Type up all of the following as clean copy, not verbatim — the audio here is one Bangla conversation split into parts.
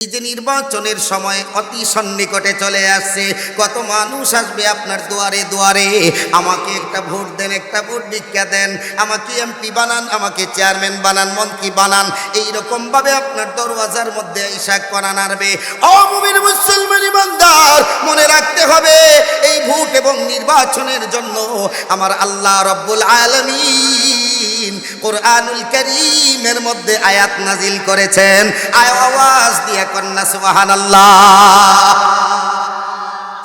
এই যে নির্বাচনের সময় অতি সন্নিকটে চলে আসছে, কত মানুষ আসবে আপনার দুয়ারে দুয়ারে, আমাকে একটা ভোট দেন, একটা ভোট ভিক্ষা দেন, আমাকে এমপি বানান, আমাকে চেয়ারম্যান বানান, মন্ত্রী বানান, এইরকম ভাবে আপনার দরওয়াজার মধ্যে ঈশা করা নাড়বে। ও মুমিন মুসলমান ইমানদার, মনে রাখতে হবে এই ভোট এবং নির্বাচনের জন্য আমার আল্লাহ রাব্বুল আলামিন কোরআনুল কারীমের মধ্যে আয়াত নাজিল করেছেন। আওয়াজ দিয়ে কন্যা সুবহানাল্লাহ।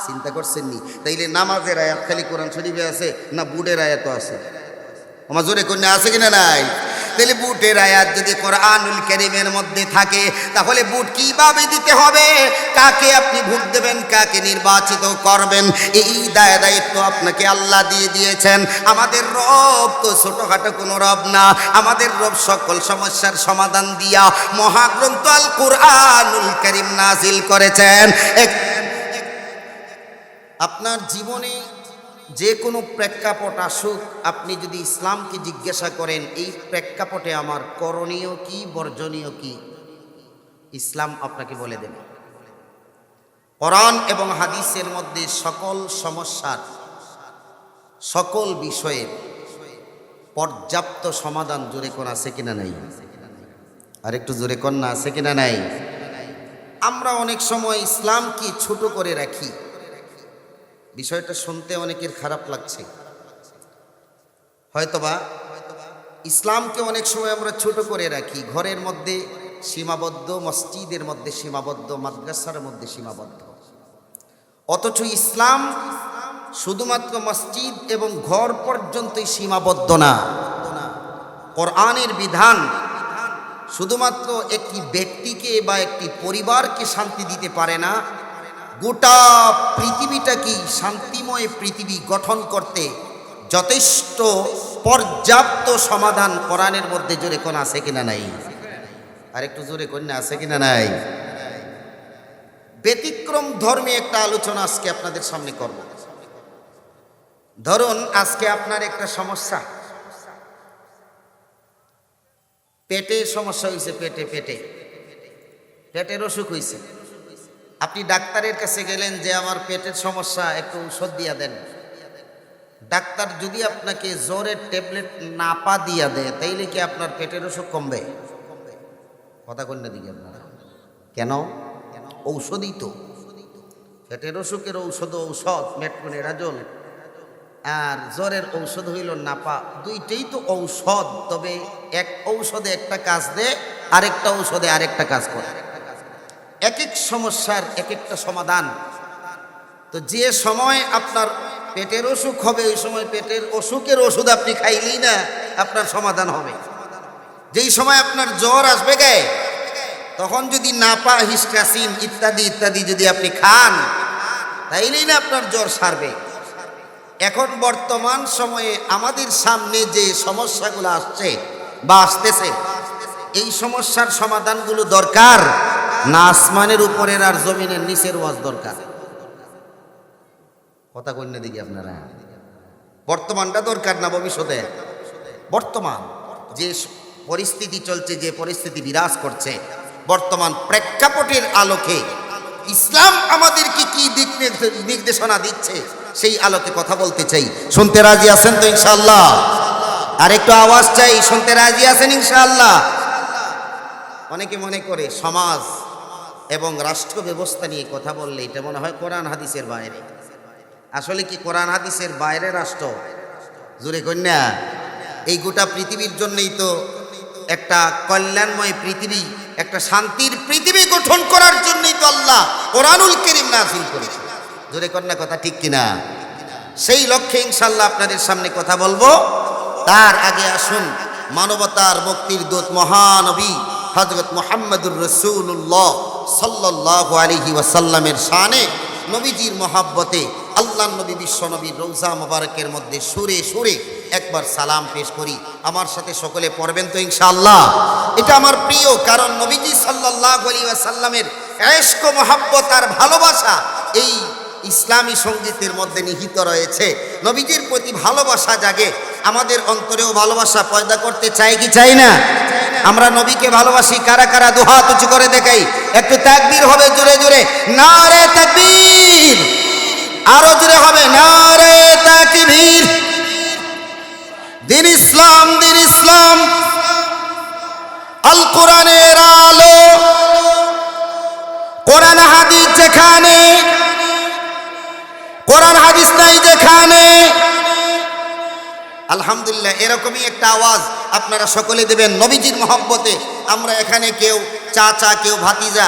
চিন্তা করছেন নি? তাইলে নামাজের আয়াত খালি কোরআন শরীফে আছে না বুটের আয়াতও আছে? আমার জোরে কন্যা আছে কিনা নাই? তাহলে বুটের আয়াত যদি কোরআনুল কারীমের মধ্যে থাকে, তাহলে বুট কিভাবে দিতে হবে, কাকে আপনি ভোট দেবেন, কাকে নির্বাচিত করবেন, এই দায়িত্ব আপনাকে আল্লাহ দিয়ে দিয়েছেন। আমাদের রব তো ছোটখাটো কোনো রব না, আমাদের রব সকল সমস্যার সমাধান দিয়া মহাগ্রন্থ আল কোরআনুল কারীম নাজিল করেছেন। আপনার জীবনে যে কোনো প্রেক্ষাপট আসুক, আপনি যদি ইসলামকে জিজ্ঞাসা করেন এই প্রেক্ষাপটে আমার করণীয় কি, বর্জনীয় কি, ইসলাম আপনাকে বলে দেবে। কোরআন এবং হাদিসের মধ্যে সকল সমস্যার, সকল বিষয়ের পর্যাপ্ত সমাধান জোরে কোন আছে কিনা নাই? আর একটু জোরে কোন না আছে কিনা নাই? আমরা অনেক সময় ইসলামকে ছোট করে রাখি। বিষয়টা শুনতে অনেকের খারাপ লাগছে, হয়তোবা ইসলামকে অনেক সময় আমরা ছোট করে রাখি, ঘরের মধ্যে সীমাবদ্ধ, মসজিদের মধ্যে সীমাবদ্ধ, মাদ্রাসার মধ্যে সীমাবদ্ধ। অথচ ইসলাম শুধুমাত্র মসজিদ এবং ঘর পর্যন্তই সীমাবদ্ধ না। কোরআনের বিধান শুধুমাত্র একটি ব্যক্তিকে বা একটি পরিবারকে শান্তি দিতে পারে না, গোটা পৃথিবীটাকেই শান্তিময় পৃথিবী গঠন করতে যথেষ্ট পর্যাপ্ত সমাধান কোরআনের মধ্যে জোরে কোন আছে কিনা নাই? আর একটু জোরে কোন আছে কিনা নাই? ব্যতিক্রম ধর্মী একটা আলোচনা আজকে আপনাদের সামনে করব। ধরুন আজকে আপনার একটা সমস্যা, পেটে সমস্যা হয়েছে, পেটের অসুখ হয়েছে। আপনি ডাক্তারের কাছে গেলেন যে আমার পেটের সমস্যা, একটু ঔষধ দিয়া দেন। ডাক্তার যদি আপনাকে জ্বরের ট্যাবলেট নাপা দিয়া দেয়, তাইলে কি আপনার পেটের অসুখ কমবে? কথা কন্যা দিকে আপনারা কেন? ঔষধই তো। পেটের অসুখের ঔষধ মেট্রোনেরাজল, আর জ্বরের ঔষধ হইল নাপা। দুইটাই তো ঔষধ, তবে এক ঔষধে একটা কাজ দেয়, আরেকটা ঔষধে আরেকটা কাজ করে। এক এক সমস্যার এক একটা সমাধান। তো যে সময় আপনার পেটের অসুখ হবে, ওই সময় পেটের অসুখের ওষুধ আপনি খাইলেই না আপনার সমাধান হবে। যেই সময় আপনার জ্বর আসবে গায়ে, তখন যদি নাপা, হিস্টাসিন ইত্যাদি ইত্যাদি যদি আপনি খান, তাইলেই না আপনার জ্বর সারবে। এখন বর্তমান সময়ে আমাদের সামনে যে সমস্যাগুলো আসছে বা আসতেছে, এই সমস্যার সমাধানগুলো দরকার না আসমানের উপরের আর জমিনের নিচের ওয়াজ দরকার? কথা কন্যা দিকে আপনারা, বর্তমানটা দরকার না ভবিষ্যতে? বর্তমান যে পরিস্থিতি চলছে, যে পরিস্থিতি বিরাজ করছে, বর্তমান প্রেক্ষাপটের আলোকে ইসলাম আমাদেরকে কি দিক নির্দেশনা দিচ্ছে, সেই আলোকে কথা বলতে চাই। শুনতে রাজি আছেন তো ইনশাআল্লাহ? আর একটু আওয়াজ চাই, শুনতে রাজি আছেন ইনশাআল্লাহ? অনেকে মনে করে সমাজ এবং রাষ্ট্র ব্যবস্থা নিয়ে কথা বললে এটা মনে হয় কোরআন হাদিসের বাইরে। আসলে কি কোরআন হাদিসের বাইরে রাষ্ট্র? জোরে কন্যা, এই গোটা পৃথিবীর জন্যই তো একটা কল্যাণময় পৃথিবী, একটা শান্তির পৃথিবী গঠন করার জন্যই তো আল্লাহ কোরআনুল কারীম নাযিল করেছে। জোরে কন্যা কথা ঠিক কিনা? সেই লক্ষ্যে ইনশাআল্লাহ আপনাদের সামনে কথা বলবো। তার আগে আসুন মানবতার মুক্তির দূত মহানবী হযরত মুহাম্মদুর রাসূলুল্লাহ সাল্লাল্লাহু আলাইহি ওয়াসাল্লামের শানে, নবীজির মহাব্বতে আল্লাহ নবী বিশ্ব নবীর রওজা মোবারকের মধ্যে সুরে সুরে একবার সালাম পেশ করি। আমার সাথে সকলে পড়বেন তো ইনশাআল্লাহ? এটা আমার প্রিয়, কারণ নবীজি সাল্লাল্লাহু আলাইহি ওয়াসাল্লামের ইশক ও মহব্বত আর ভালোবাসা এই ইসলামী সঙ্গীতের মধ্যে নিহিত রয়েছে। নবীজির প্রতি ভালোবাসা জাগে, আমাদের অন্তরেও ভালোবাসা পয়দা করতে চাই কি চাই না? আমরা নবীকে ভালোবাসি কারা কারা দুহাত উঁচু করে দেখাই, একটু তাকবীর হবে জোরে জোরে, নারে তাকবীর, আরো জোরে হবে নারে তাকবীর। দিন ইসলাম, দিন ইসলাম, আল কোরআনের আলো, কোরআন হাদিস যেখানে, কোরআন হাদিস নাই যেখানে। আলহামদুলিল্লাহ, এরকমই একটা আওয়াজ আপনারা সকলে দেবেন নবীজির মহব্বতে। আমরা এখানে কেউ চাচা, কেউ ভাতিজা,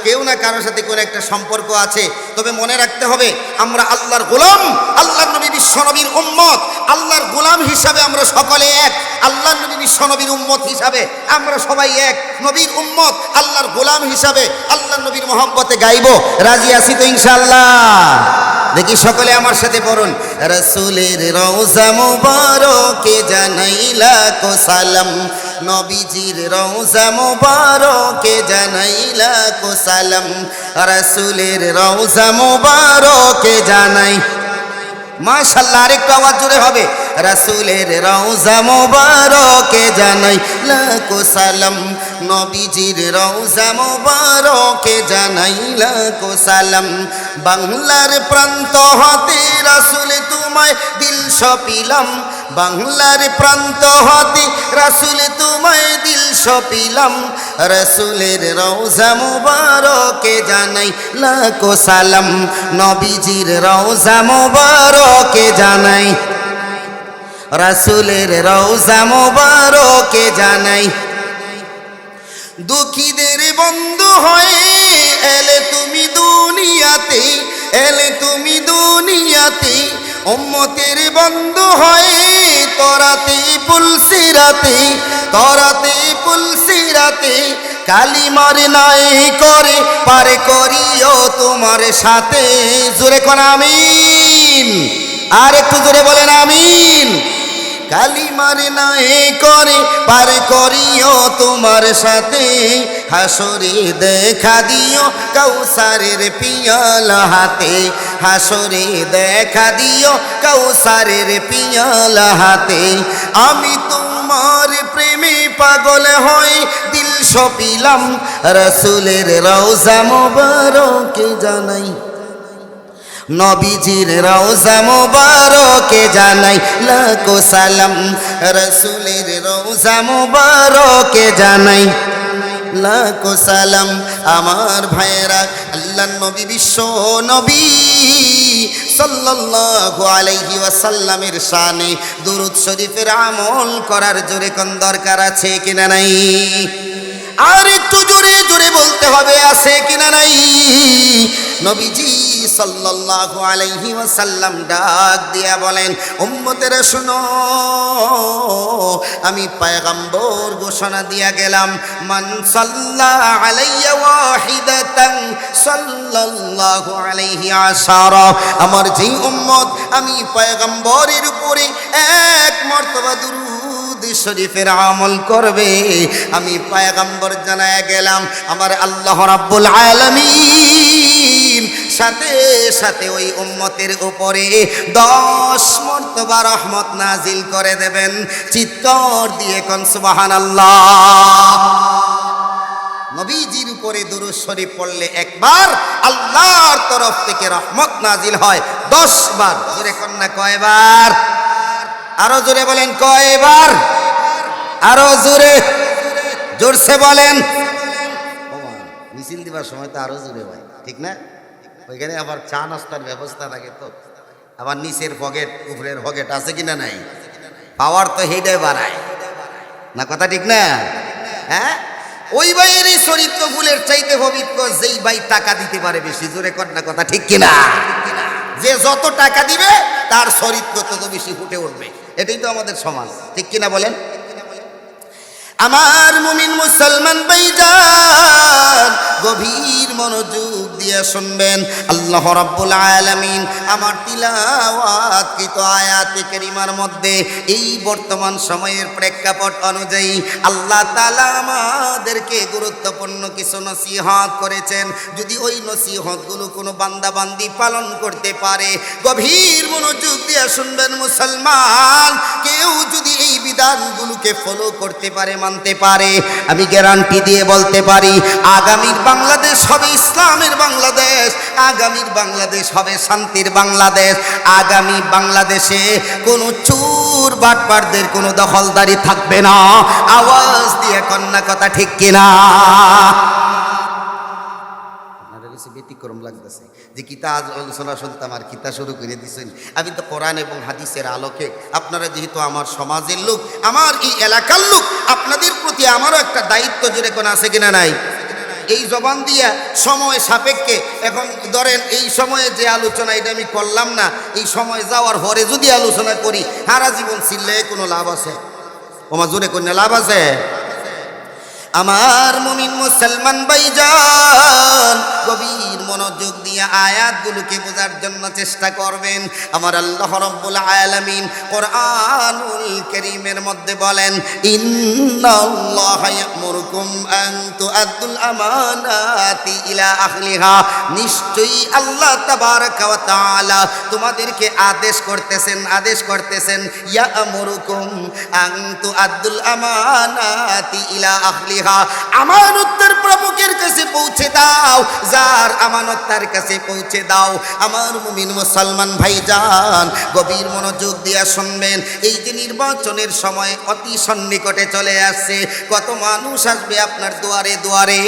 কেউ না কারোর সাথে কোনো একটা সম্পর্ক আছে, তবে মনে রাখতে হবে আমরা আল্লাহর গোলাম, আল্লাহর নবী বিশ্ব নবীর উম্মত। আল্লাহর গোলাম হিসাবে আমরা সকলে এক, আল্লাহর নবী বিশ্ব নবীর উম্মত হিসাবে আমরা সবাই এক। নবীর উম্মত, আল্লাহর গোলাম হিসাবে আল্লাহর নবীর মহব্বতে গাইব। রাজি আছি তো ইনশাআল্লাহ? দেখি সকলে আমার সাথে পড়ুন, রাসূলের রওজা মুবারকে জানাই লাখো সালাম, নবীজির রওজা মুবারকে জানাই লাখো সালাম, রাসূলের রওজা মুবারকে জানাই। মাশাআল্লাহ, আরেকটু আওয়াজ জোরে হবে, রাসূলের রওজা মুবারকে জানাই লাখো সালাম, নবীজির রওজা মুবারকে জানাই লাখো সালাম। বাংলার প্রান্ত হতে রাসূল তোমায় দিল সপিলাম, বাংলার প্রান্ত হতে রাসূল তোমায় দিল সপিলাম, রাসূলের রওজা মুবারকে জানাই লাখো সালাম, নবীজির রওজা মুবারকে জানাই, রাসূলের রওজা মুবারকে জানাই। দুঃখীদের বন্ধু হয়ে এলে তুমি দুনিয়াতে, এলে তুমি দুনিয়াতে, উম্মতের বন্ধু হয়ে তরাতে পুলসিরাতে, তরাতে পুলসিরাতে, কালিমার নাই করে পারে করিও তোমার সাথে। জোরে কোন আমিন, আর একটু জোরে বলেন আমিন। কালিমার নাই করে পার করিও তোমার সাথে, হাসরে দেখা দিও কাউসারের পিয়ালা হাতে, হাসরে দেখা দিও কাউসারের পিয়ালা হাতে। আমি তোমার প্রেমে পাগল হয়ে দিল সপিলাম, রাসূলের রওজা মুবারকে জানাই, নবীজির রওজা মুবারকে জানাই লাখো সালাম, রাসূলের রওজা মুবারকে জানাই লাখো সালাম। আমার ভাইয়েরা, আল্লাহর নবী বিশ্ব নবী সাল্লাল্লাহু আলাইহি ওয়াসাল্লামের শানে দুরূদ শরীফের আমল করার জোরে কোন দরকার আছে কিনা নাই? আর একটু জোরে জোরে বলতে হবে, আছে কিনা নাই? নবীজি সাল্লাল্লাহু আলাইহি ওয়াসাল্লাম ডাক দিয়া বলেন, উম্মতেরা শুনো, আমি পয়গম্বর ঘোষণা দিয়া গেলাম, মান সাল্লা আলাইয়া ওয়াহিদাতান সাল্লাল্লাহু আলাইহি আশারা। আমার যেই উম্মত আমি পয়গম্বরের উপরে এক মর্তবা দুরূদ শরীফের আমল করবে, আমি পয়গম্বর জানায়া গেলাম, আমার আল্লাহ রাব্বুল আলামিন সাথে সাথে ওই উম্মতের উপরে 10 মর্তবা রহমত নাজিল করে দেবেন। চিৎকার দিয়ে কোন সুবহানাল্লাহ। নবীজির উপরে দুরূদ শরীফ পড়লে একবার আল্লাহর তরফ থেকে রহমত নাজিল হয় 10 বার। জোরে কোন না কয়বার? আরো জোরে বলেন কয়বার? আরো জোরে, জোরসে বলেন। মিছিল দিবার সময় তো আরো জোরে ভাই, ঠিক না? ওইখানে আবার চা নাস্তার ব্যবস্থা থাকে, তো আবার নিচের পকেট উপরের পকেট আছে কিনা নাই? পাওয়ার তো হেডে বাড়ায় না, কথা ঠিক না? হ্যাঁ, ওই ভাইয়ের এই চরিত্র ফুলের চাইতে পবিত্র যেই ভাই টাকা দিতে পারে বেশি। জোরে কর না, কথা ঠিক কিনা? যে যত টাকা দিবে তার চরিত্র তত বেশি ফুটে উঠবে। এটাই তো আমাদের সমাজ, ঠিক কিনা বলেন? আমার মুমিন মুসলমান ভাইজান, গভীর মনোযোগ দিয়ে দিয়ে শুনবেন। আল্লাহ রাব্বুল আলামিন আমার তিলাওয়াতকৃত আয়াতে কারিমার মধ্যে এই বর্তমান সময়ের প্রেক্ষাপট অনুযায়ী আল্লাহ তাআলা আমাদেরকে গুরুত্বপূর্ণ কিছু নসিহত করেছেন। যদি ওই নসিহতগুলো কোনো বান্দা বান্দি পালন করতে পারে, গভীর মনোযোগ দিয়ে শুনবেন মুসলমান, কেউ যদি এই বিধানগুলোকে ফলো করতে পারে, মানতে পারে, আমি গ্যারান্টি দিয়ে বলতে পারি আগামীর বাংলাদেশ হবে ইসলামের বাংলাদেশ, আগামীর বাংলাদেশ হবে শান্তির বাংলাদেশ, আগামী বাংলাদেশে কোনো চোর বাটপারদের কোনো দখলদারি থাকবে না। আওয়াজ দিয়ে কন্যা কথা ঠিক কিনা? ব্যতিক্রম লাগতেছে যে কিতা আলোচনা শুনতাম আর কিতা শুরু করে দিচ্ছেন। আমি তো কোরআন এবং হাদিসের আলোকে, আপনারা যেহেতু আমার সমাজের লোক, আমার এই এলাকার লোক, আপনাদের প্রতি আমারও একটা দায়িত্ব জোরে কোন আছে কিনা নাই? এই জবান দিয়া সময় সাপেক্ষে, এখন ধরেন এই সময়ে যে আলোচনা এটা আমি করলাম না, এই সময় যাওয়ার পরে যদি আলোচনা করি সারা জীবন ছিললে কোনো লাভ আছে? ওমা জোরে কোন লাভ আছে? আমার মুমিন মুসলমান ভাইজান, গভীর মনোযোগ দিয়ে আয়াতগুলোকে বোঝার জন্য চেষ্টা করবেন। আমার আল্লাহ রাব্বুল আলামিন কোরআনুল কারীমের মধ্যে বলেন, ইন্নাল্লাহা ইয়া'মুরুকুম আন তু'আদ্দুল আমানাতি ইলা আহলিহা, নিশ্চয়ই আল্লাহ তাবারাকা ওয়া তাআলা তোমাদেরকে আদেশ করতেছেন ইয়া'মুরুকুম আন তু'আদ্দুল আমানাতি ইলা আহলিহা, আমানতের প্রভুকের কাছে পৌঁছে দাও, যার আমানত তার কাছে পৌঁছে দাও। আমার মুমিন মুসলমান ভাইজান, গভীর মনোযোগ দিয়ে শুনবেন। এই যে নির্বাচনের সময় অতি সন্নিকটে চলে আসছে, কত মানুষ আসবে আপনার দুয়ারে দুয়ারে,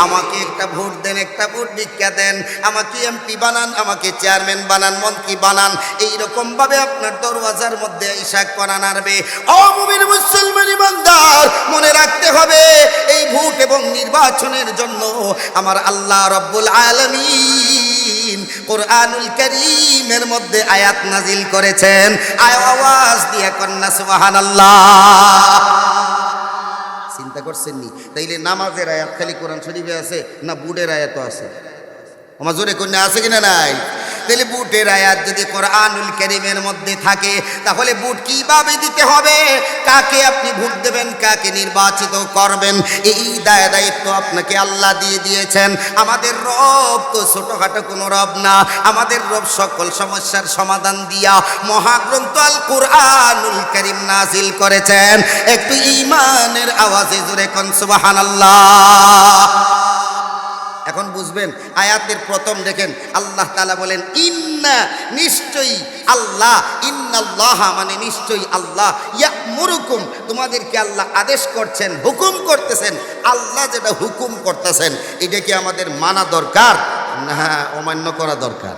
আমাকে একটা ভোট দেন, একটা ভোট ভিক্ষা দেন, আমাকে এমপি বানান, আমাকে চেয়ারম্যান বানান, মন্ত্রী বানান, এইরকম ভাবে আপনার দরওয়াজার মধ্যে ইশাক করা নাড়বে। ও মুমিন মুসলমান ইমানদার, মনে রাখতে হবে এই ভোট এবং নির্বাচনের জন্য আমার আল্লাহ রাব্বুল আলামিন কোরআনুল কারীমের মধ্যে আয়াত নাজিল করেছেন। আওয়াজ দিয়ে কন্যা সুবহানাল্লাহ। চিন্তা করছেন নি? তাইলে নামাজের আয়াত খালি কোরআন শরীফে আছে না বুটের আয়াতও আছে? আমার জোরে কন্যা আছে কিনা নাই? তাহলে বুটের আয়াত যদি কোরআনুল কারীমের মধ্যে থাকে, তাহলে বুট কিভাবে দিতে হবে, কাকে আপনি ভোট দেবেন, কাকে নির্বাচিত করবেন, এই দায়িত্ব আপনাকে আল্লাহ দিয়ে দিয়েছেন। আমাদের রব তো ছোটখাটো কোনো রব না, আমাদের রব সকল সমস্যার সমাধান দিয়া মহাগ্রন্থ আল কোরআনুল কারীম নাজিল করেছেন। একটু ঈমানের আওয়াজে জোরে কোন সুবহানাল্লাহ। এখন বুঝবেন আয়াতের প্রথম দেখেন আল্লাহ তাআলা বলেন ইন্না, নিশ্চয়ই আল্লাহ, ইন্নাল্লাহা মানে নিশ্চয়ই আল্লাহ, ইয়া'মুরুকুম তোমাদেরকে আল্লাহ আদেশ করছেন, হুকুম করতেছেন। আল্লাহ যেটা হুকুম করতেছেন এটা কি আমাদের মানা দরকার না অমান্য করা দরকার?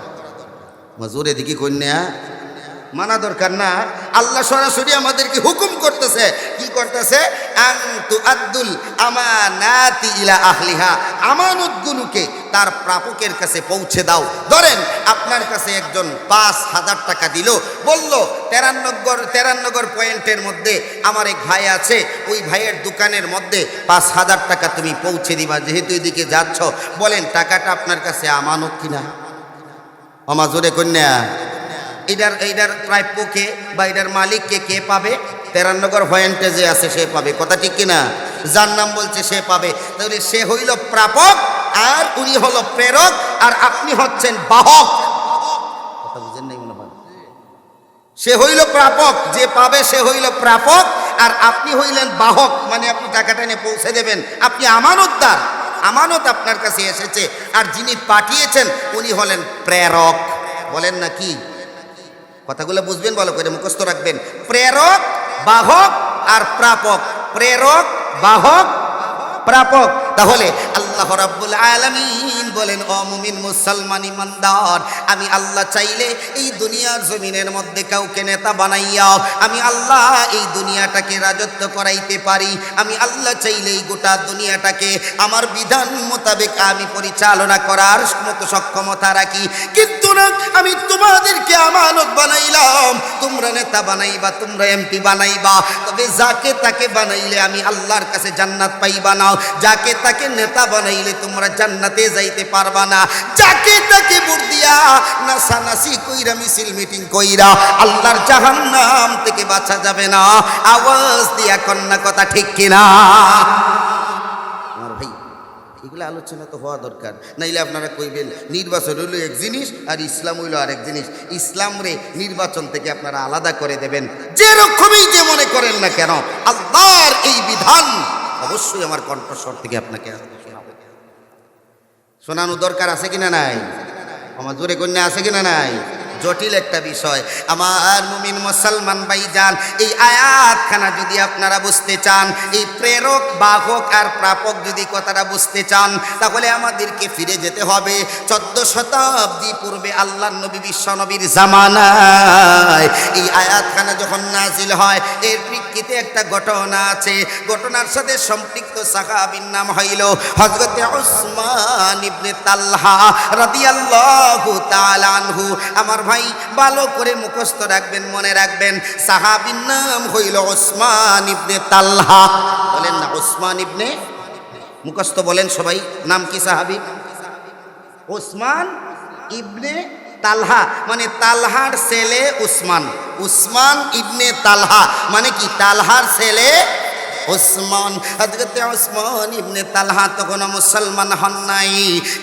মাজুরে দিকে কন্যা মানা দরকার না, আল্লাহ সরাসরি আমাদেরকে হুকুম করতেছে। কি করতেছে? আন তুআদ্দুল আমানাতি ইলা আহলিহা, আমানতগুলোকে তার প্রাপকের কাছে পৌঁছে দাও। ধরেন আপনার কাছে একজন ৫,০০০ টাকা দিল, বলল তেরানগর পয়েন্টের মধ্যে আমার এক ভাই আছে, ওই ভাইয়ের দোকানের মধ্যে ৫,০০০ টাকা তুমি পৌঁছে দিবা, যেহেতু এদিকে যাচ্ছ। বলেন টাকাটা আপনার কাছে আমানত কিনা? আমার জোরে কন্যা, এইটার প্রাপ্যকে বা এটার মালিককে কে পাবে? তেরানগর পয়েন্টে যে আছে সে পাবে, কথা ঠিক কিনা? যার নাম বলছে সে পাবে। তাহলে সে হইল প্রাপক আর উনি হলো প্রেরক, আর আপনি হচ্ছেন বাহক। কথা বুঝেন নাই মনে হয়? সে হইল প্রাপক, যে পাবে সে হইল প্রাপক, আর আপনি হইলেন বাহক, মানে আপনি টাকাটা নিয়ে পৌঁছে দেবেন। আপনি আমানতদার, আমানত আপনার কাছে এসেছে, আর যিনি পাঠিয়েছেন উনি হলেন প্রেরক। বলেন না কি? কথাগুলো বুঝবেন, ভালো করে মুখস্থ রাখবেন। প্রেরক, বাহক আর প্রাপক। প্রেরক, বাহক, প্রাপক। তাহলে আল্লাহ রাব্বুল আলামিন বলেন, ও মুমিন মুসলমান ইমানদার, আমি আল্লাহ চাইলে এই দুনিয়ার জমিনের মধ্যে কাউকে নেতা বানাইয়া আমি আল্লাহ এই দুনিয়াটাকে রাজত্ব করাইতে পারি। আমি আল্লাহ চাইলে এই গোটা দুনিয়াটাকে আমার বিধান মোতাবেক আমি পরিচালনা করার মতো সক্ষমতা রাখি। কিন্তু না, আমি তোমাদেরকে আমানত বানাইলাম, তোমরা নেতা বানাইবা, তোমরা এমপি বানাইবা, তবে যাকে তাকে বানাইলে আমি আল্লাহর কাছে জান্নাত পাইবা না, যাকে তাকে নেতা বানাইলে তোমরা জান্নাতে যাইতে পারবা না, যাকে তাকে ভোট দিয়া নাসানাসি কইরা মিছিল মিটিং কইরা আল্লাহর জাহান্নাম থেকে বাঁচা যাবে না। আওয়াজ দিয়া কন্যা কথা ঠিক কিনা? আমার ভাই, এগুলো আলোচনা তো হওয়া দরকার, নাইলে আপনারা কইবেন নির্বাচন হইল এক জিনিস আর ইসলাম হইল আরেক জিনিস। ইসলাম রে নির্বাচন থেকে আপনারা আলাদা করে দেবেন, যেরকমই যে মনে করেন না কেন। আল্লাহর এই বিধান অবশ্যই আমার কণ্ঠস্বর থেকে আপনাকে শোনানো দরকার আছে কিনা নাই? আমার জোরে কন্যা আছে কিনা নাই? জটিল একটা বিষয় আমার মুমিন মুসলমান ভাইজান। এই আয়াতখানা যদি আপনারা বুঝতে চান, এই প্রেরক বাহক আর প্রাপক যদি কথাটা বুঝতে চান, তাহলে আমাদেরকে ফিরে যেতে হবে 14 শতাব্দী পূর্বে আল্লাহর নবী বিশ্ব নবীর জামানায়। এই আয়াতখানা যখন নাজিল হয়, এর প্রেক্ষিতে একটা ঘটনা আছে। ঘটনার সাথে সম্পৃক্ত সাহাবীর নাম হইল হযরতে উসমান ইবনে তালহা রাদিয়াল্লাহু তাআলা আনহু। আমার ভাই ভালো করে মুখস্থ রাখবেন, মনে রাখবেন, সাহাবীর নাম হইল উসমান ইবনে তালহা। বলেন না উসমান ইবনে, মুখস্থ বলেন সবাই, নাম কি সাহাবী? উসমান ইবনে তালহা, মানে তালহার ছেলে উসমান। উসমান ইবনে তালহা মানে কি? তালহার ছেলে উসমান। হযরতে উসমান ইবনে তালহা তখন মুসলমান হন নাই।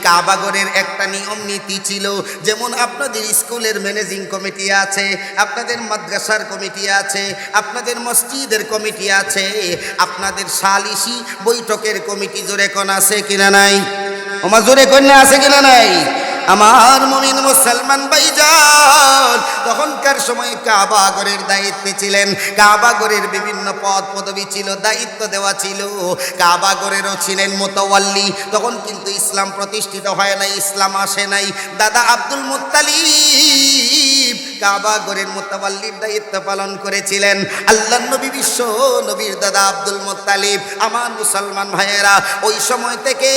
কাবাগরের একটা নিয়ম নীতি ছিল, যেমন আপনাদের স্কুলের ম্যানেজিং কমিটি আছে, আপনাদের মাদ্রাসার কমিটি আছে, আপনাদের মসজিদের কমিটি আছে, আপনাদের সালিশি বৈঠকের কমিটি জোরে কোন আছে কিনা নাই? ওমা জোরে কোন আছে কিনা নাই? আমার মুমিন মুসলমান ভাইজান, তখনকার সময় কাবাগরের দায়িত্বে ছিলেন। কাবাগরের বিভিন্ন পদ পদবি ছিল, দায়িত্ব দেওয়া ছিল। কাবাগরেরও ছিলেন মুতাওয়াল্লি। তখন কিন্তু ইসলাম প্রতিষ্ঠিত হয় নাই, ইসলাম আসে নাই। দাদা আব্দুল মুত্তালিব কাবাগরের মুতাওয়াল্লির দায়িত্ব পালন করেছিলেন। আল্লাহর নবী বিশ্ব নবীর দাদা আব্দুল মুত্তালিব। আমার মুসলমান ভাইয়েরা, ওই সময় থেকে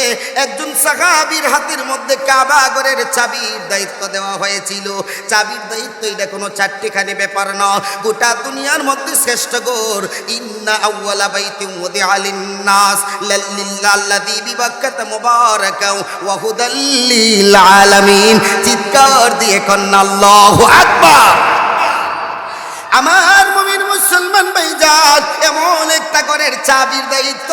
একজন সাহাবীর হাতের মধ্যে কাবাগরের চাবির দায়িত্ব দেওয়া হয়েছিল। চাবির দায়িত্ব এটা কোনো চারটিখানি ব্যাপার না, গোটা দুনিয়ার মধ্যে শ্রেষ্ঠ ঘর। ইন্না আউওয়ালা বাইতিন উদিআ লিন-নাস লাল্লাযী বিবাক্কাতা মুবারাকাও ওয়া হুদাল লিল আলামিন। চিৎকার দিয়ে কন্না আল্লাহু আকবার। আমার মুমিন মুসলমান ভাইজান, এমন একটা ঘরের চাবির দায়িত্ব,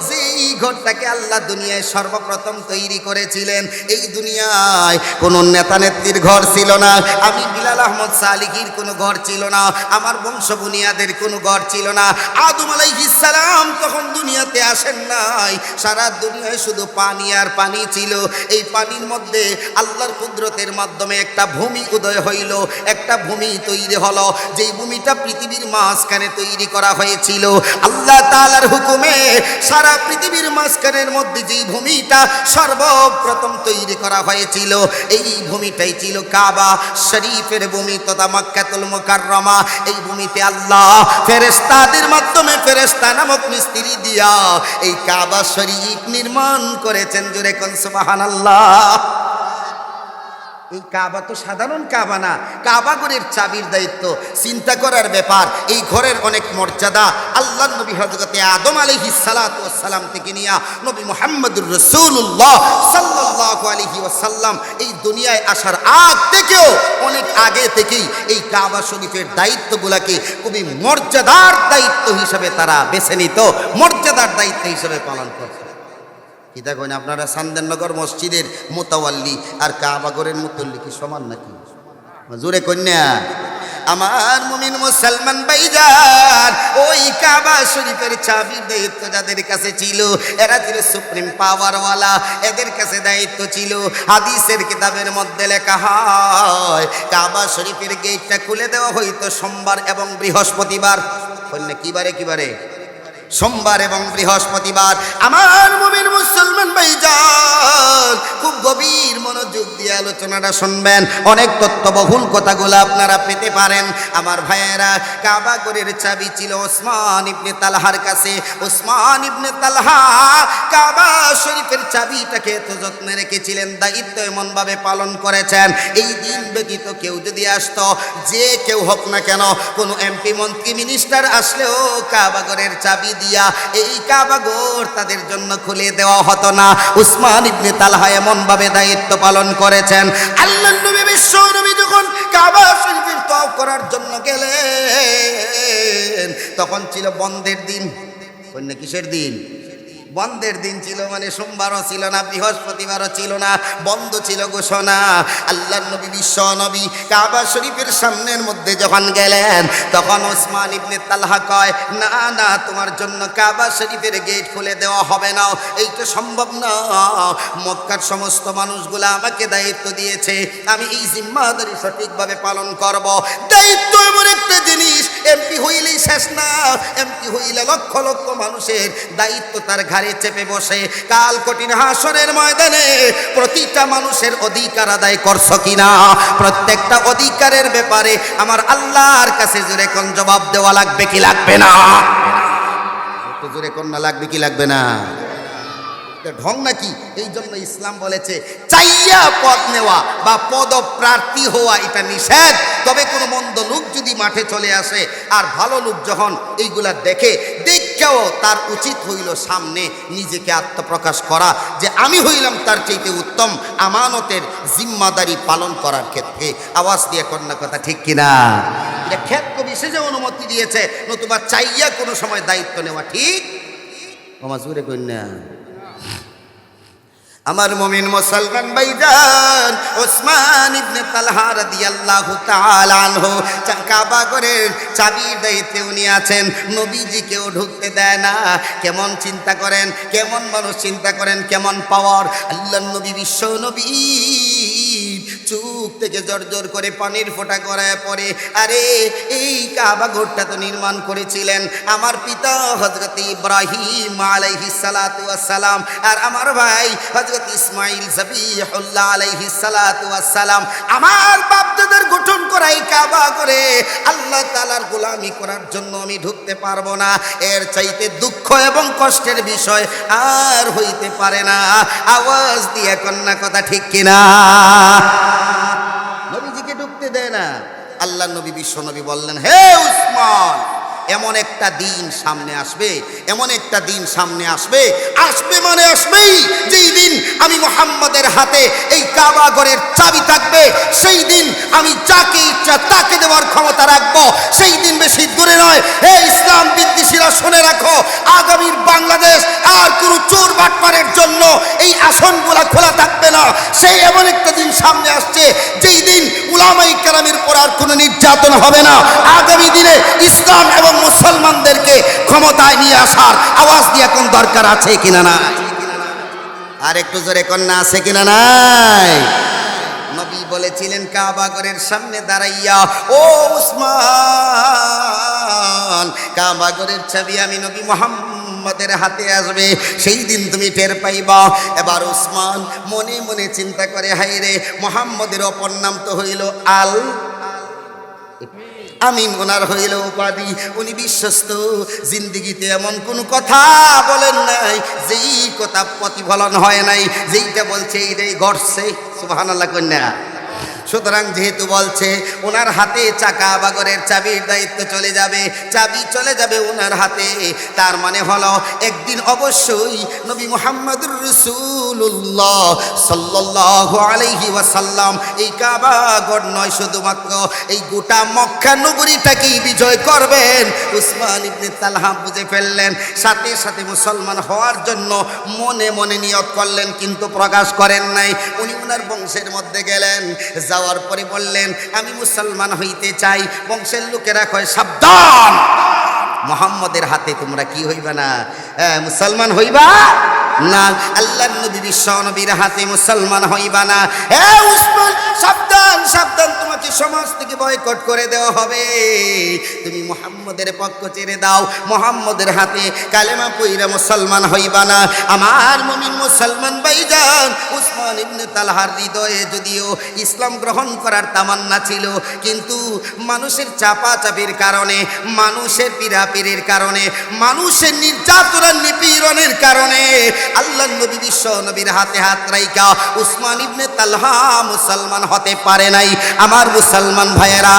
যেই ঘরটাকে আল্লাহ দুনিয়ায় সর্বপ্রথম তৈরি করেছিলেন। এই দুনিয়ায় কোনো নেতা নেত্রীর ঘর ছিল না, আমি বিলাল আহমদ সালিকির কোনো ঘর ছিল না, আমার বংশ বুনিয়াদের কোনো ঘর ছিল না। আদম আলাইহিস সালাম তখন দুনিয়াতে আসেন নাই, সারা দুনিয়ায় শুধু পানি আর পানি ছিল। এই পানির মধ্যে আল্লাহর কুদরতের মাধ্যমে একটা ভূমি উদয় হইল, একটা ভূমি তৈরি হলো। যেই ভূমিটা পৃথিবীর মাঝখানে তৈরি করা হয়েছিল আল্লাহ তাআলার হুকুমে। সারা পৃথিবীর মাঝখানের মধ্যে যেই ভূমিটা সর্বপ্রথম তৈরি করা হয়েছিল, এই ভূমিটাই ছিল কাবা শরীফের ভূমি তথা মক্কাতুল মুকাররমা। এই ভূমিতে আল্লাহ ফেরেশতাদের মাধ্যমে ফেরেশতা নামক মিস্ত্রি দিয়া এই কাবা শরীফ নির্মাণ করেছেন। জোরে কোন সুবহানাল্লাহ। এই কাবা তো সাধারণ কাবা না, কাবা ঘরের চাবির দায়িত্ব, চিন্তা করার ব্যাপার। এই ঘরের অনেক মর্যাদা। আল্লাহর নবী হযরতে আদম আলাইহিস সালাতু ওয়াস সালাম থেকে নিয়া নবী মুহাম্মদুর রাসূলুল্লাহ সাল্লাল্লাহু আলাইহি ওয়াসাল্লাম এই দুনিয়ায় আসার আগ থেকেও, অনেক আগে থেকেই এই কাবা শরীফের দায়িত্বগুলোকে খুবই মর্যাদার দায়িত্ব হিসেবে তারা বেছে নিত, মর্যাদার দায়িত্ব হিসেবে পালন করত। কি দেখুন আপনারা সান্দেরনগর মসজিদের মুতাওয়াল্লি আর কাবাগরের মুতাওয়াল্লি কি সমান নাকি? জোরে কন্যা। আমার মুমিন মুসলমান ভাইজান, ওই কাবা শরীফের চাবির দায়িত্ব যাদের কাছে ছিল, এরা ছিল সুপ্রিম পাওয়ারওয়ালা। এদের কাছে দায়িত্ব ছিল, হাদিসের কিতাবের মধ্যে লেখা হয় কাবা শরীফের গেটটা খুলে দেওয়া হইতো সোমবার এবং বৃহস্পতিবার। কন্যা কিবারে কিবারে? সোমবার এবং বৃহস্পতিবার। আমার মুমিন মুসলমান ভাইজান, খুব গভীর মনোযোগ দিয়ে আলোচনাটা শুনবেন, অনেক তথ্যবহুল কথাগুলো আপনারা পেতে পারেন। আমার ভাইয়েরা, কাবা ঘরের চাবি ছিল ওসমান ইবনে তালহার কাছে। ওসমান ইবনে তালহা কাবা শরীফের চাবিটাকে এত যত্নে রেখেছিলেন, দায়িত্ব এমনভাবে পালন করেছেন, এই দিন ব্যতীত কেউ যদি আসতো, যে কেউ হোক না কেন, কোনো এমপি মন্ত্রী মিনিস্টার আসলেও কাবা ঘরের চাবি দিয়া এই কাবা ঘর তাদের জন্য খুলে দেওয়া হতো না। উসমান ইবনে তালহা এমন ভাবে দায়িত্ব পালন করেছেন। আল্লাহর নবী বিশ্ব নবী যখন কাবা শরীফের তওয়াফ করার জন্য গেলেন, তখন ছিল বন্ধের দিন। কন্যা কিসের দিন? বন্ধের দিন ছিল, মানে সোমবারও ছিল না, বৃহস্পতিবারও ছিল না, বন্ধ ছিল ঘোষণা। আল্লাহর নবী বিশ্ব নবী কাবা শরীফের সামনের মধ্যে যখন গেলেন, তখন ওসমান ইবনে তালহা কয়, না না, তোমার জন্য কাবা শরীফের গেট খুলে দেওয়া হবে না, এইটা সম্ভব না। মক্কার সমস্ত মানুষগুলা আমাকে দায়িত্ব দিয়েছে, আমি এই জিম্মাদারি সঠিকভাবে পালন করব। দায়িত্ব এমন একটা জিনিস, এমপি হইলেই শেষ না, এমপি হইলে লক্ষ লক্ষ মানুষের দায়িত্ব তার ঘাড়ে চেপে বসে। কাল কঠিন হাসরের ময়দানে প্রতিটা মানুষের অধিকার আদায় করছো কিনা, প্রত্যেকটা অধিকারের ব্যাপারে আমার আল্লাহর কাছে জোরে কোন জবাব দেওয়া লাগবে কি লাগবে না? একটু জোরে কোন না, লাগবে কি লাগবে না? ঢং নাকি? এই জন্য ইসলাম বলেছে চাইয়া পদ নেওয়া বা পদপ্রার্থী হওয়া এটা নিষেধ। তবে কোনো মন্দ লোক যদি মাঠে চলে আসে আর ভালো লোক যখন এইগুলা দেখেও তার উচিত হইল সামনে নিজেকে আত্মপ্রকাশ করা, যে আমি হইলাম তার চাইতে উত্তম আমানতের জিম্মাদারি পালন করার ক্ষেত্রে। আওয়াজ দিয়ে কন্যা কথা ঠিক কিনা? এটা ক্ষেত্র বিশেষে অনুমতি দিয়েছে, নতুবা চাইয়া কোনো সময় দায়িত্ব নেওয়া ঠিক আমার জুড়ে কন্যা। আমার মুমিন মুসলমান ভাইজান, ওসমান ইবনে তালহা রাদিয়াল্লাহু তাআলা আনহু কাবা ঘরের চাবির দায়িত্বে উনি আছেন, নবীজিকেও ঢুকতে দেয় না। কেমন চিন্তা করেন, কেমন মানুষ চিন্তা করেন, কেমন পাওয়ার। আল্লাহর নবী বিশ্ব নবী চুপ থেকে জর্জর করে পানির ফোঁটা করায় পড়ে। আরে এই কাবা ঘরটা তো নির্মাণ করেছিলেন আমার পিতা হযরত ইব্রাহিম আলাইহিস সালাতু ওয়াস সালাম, আর আমার ভাই হযরত ইসমাইল যাবিহুল্লাহ আলাইহিস সালাতু ওয়াস সালাম। আমার বাপদাদার গঠন করা এই কাবা ঘরে আল্লাহ তাআলার গোলামি করার জন্য আমি ঢুকতে পারবো না। এর চাইতে দুঃখ এবং কষ্টের বিষয় আর হইতে পারে না। আওয়াজ দিয়ে কন্যা কথা ঠিক কিনা? নবীজিকে ঢুকতে দেয় না। আল্লাহ নবী বিশ্ব নবী বললেন, হে উসমান, এমন একটা দিন সামনে আসবে, এমন একটা দিন সামনে আসবে, আসবে মানে আসবেই, যেই দিন আমি মুহাম্মদের হাতে এই কাবা ঘরের চাবি থাকবে। সেই দিন আমি যাকে ইচ্ছা তাকে দেওয়ার ক্ষমতা রাখবো। সেই দিন বেশি দূরে নয়। হে ইসলাম বিদ্বেষীরা, শুনে রাখো, আগামীর বাংলাদেশ আর কোন চোর বাটপারের জন্য এই আসনগুলা খোলা থাকবে না। সেই এমন একটা দিন সামনে আসছে, যেই দিন উলামায়ে কেরামের পর আর কোনো নির্যাতন হবে না। আগামী দিনে ইসলাম এবং মুসলমানদেরকে ক্ষমতায় নিয়ে আসার আওয়াজ দিয়ে কোন দরকার আছে কিনা না? আর একটু জোরে কন্যা আছে কিনা নাই? নবী বলেছিলেন কাবা ঘরের সামনে দাঁড়াইয়া, ও উসমান, কাবা ঘরের চাবি আমি নবী মুহাম্মদের হাতে আসবে, সেই দিন তুমি টের পাইবা। এবার উসমান মনে মনে চিন্তা করে, হায়রে, মুহাম্মদের অপর নাম তো হইল আল আমিন, ওনার হইল উপাধি, উনি বিশ্বস্ত। জিন্দিগিতে এমন কোন কথা বলেন নাই যেই কথা প্রতিফলন হয় নাই, যেইটা বলছে এইটাই ঘটছে। সুবহানাল্লাহ কন্যা। সুতরাং যেহেতু বলছে ওনার হাতে কাবা ঘরের চাবির দায়িত্ব চলে যাবে, চাবি চলে যাবে ওনার হাতে, তার মানে হলো একদিন অবশ্যই নবী মুহাম্মদুর রাসূলুল্লাহ সাল্লাল্লাহু আলাইহি ওয়াসাল্লাম এই কাবা ঘর নয়, শুধুমাত্র এই গোটা মক্কা নগরীটাকেই বিজয় করবেন। উসমান ইবনে তালহা বুঝে ফেললেন, সাথে সাথে মুসলমান হওয়ার জন্য মনে মনে নিয়ত করলেন, কিন্তু প্রকাশ করেন নাই। উনি ওনার বংশের মধ্যে গেলেন, যাওয়ার পরে বললেন, আমি মুসলমান হইতে চাই। বংশের লোকেরা কয়, সাবধান, মুহাম্মদের হাতে তোমরা কি হইবা না, মুসলমান হইবা না। আল্লাহর নবী বিশ্ব নবীর হাতে মুসলমান হইবা না। হে উসমান, সাবধান সাবধান, তোমাকে সমাজ থেকে বয়কট করে দেওয়া হবে। তুমি মুহাম্মদের পক্ষ ছেড়ে দাও, মুহাম্মদের হাতে কালেমা পইরা মুসলমান হইবা না। আমার মুমিন মুসলমান ভাইজান, উসমান ইবনে তালহার হৃদয়ে যদিও ইসলাম গ্রহণ করার তামান্না ছিল, কিন্তু মানুষের চাপাচাপির কারণে, মানুষের পীড়াপিড়ির কারণে, মানুষের নির্যাতন নিপীড়নের কারণে আল্লাহর নবী বিশ্ব নবীর হাতে হাত রাইখা উসমান ইবনে তালহা মুসলমান হতে পারে নাই। আমার মুসলমান ভাইয়েরা,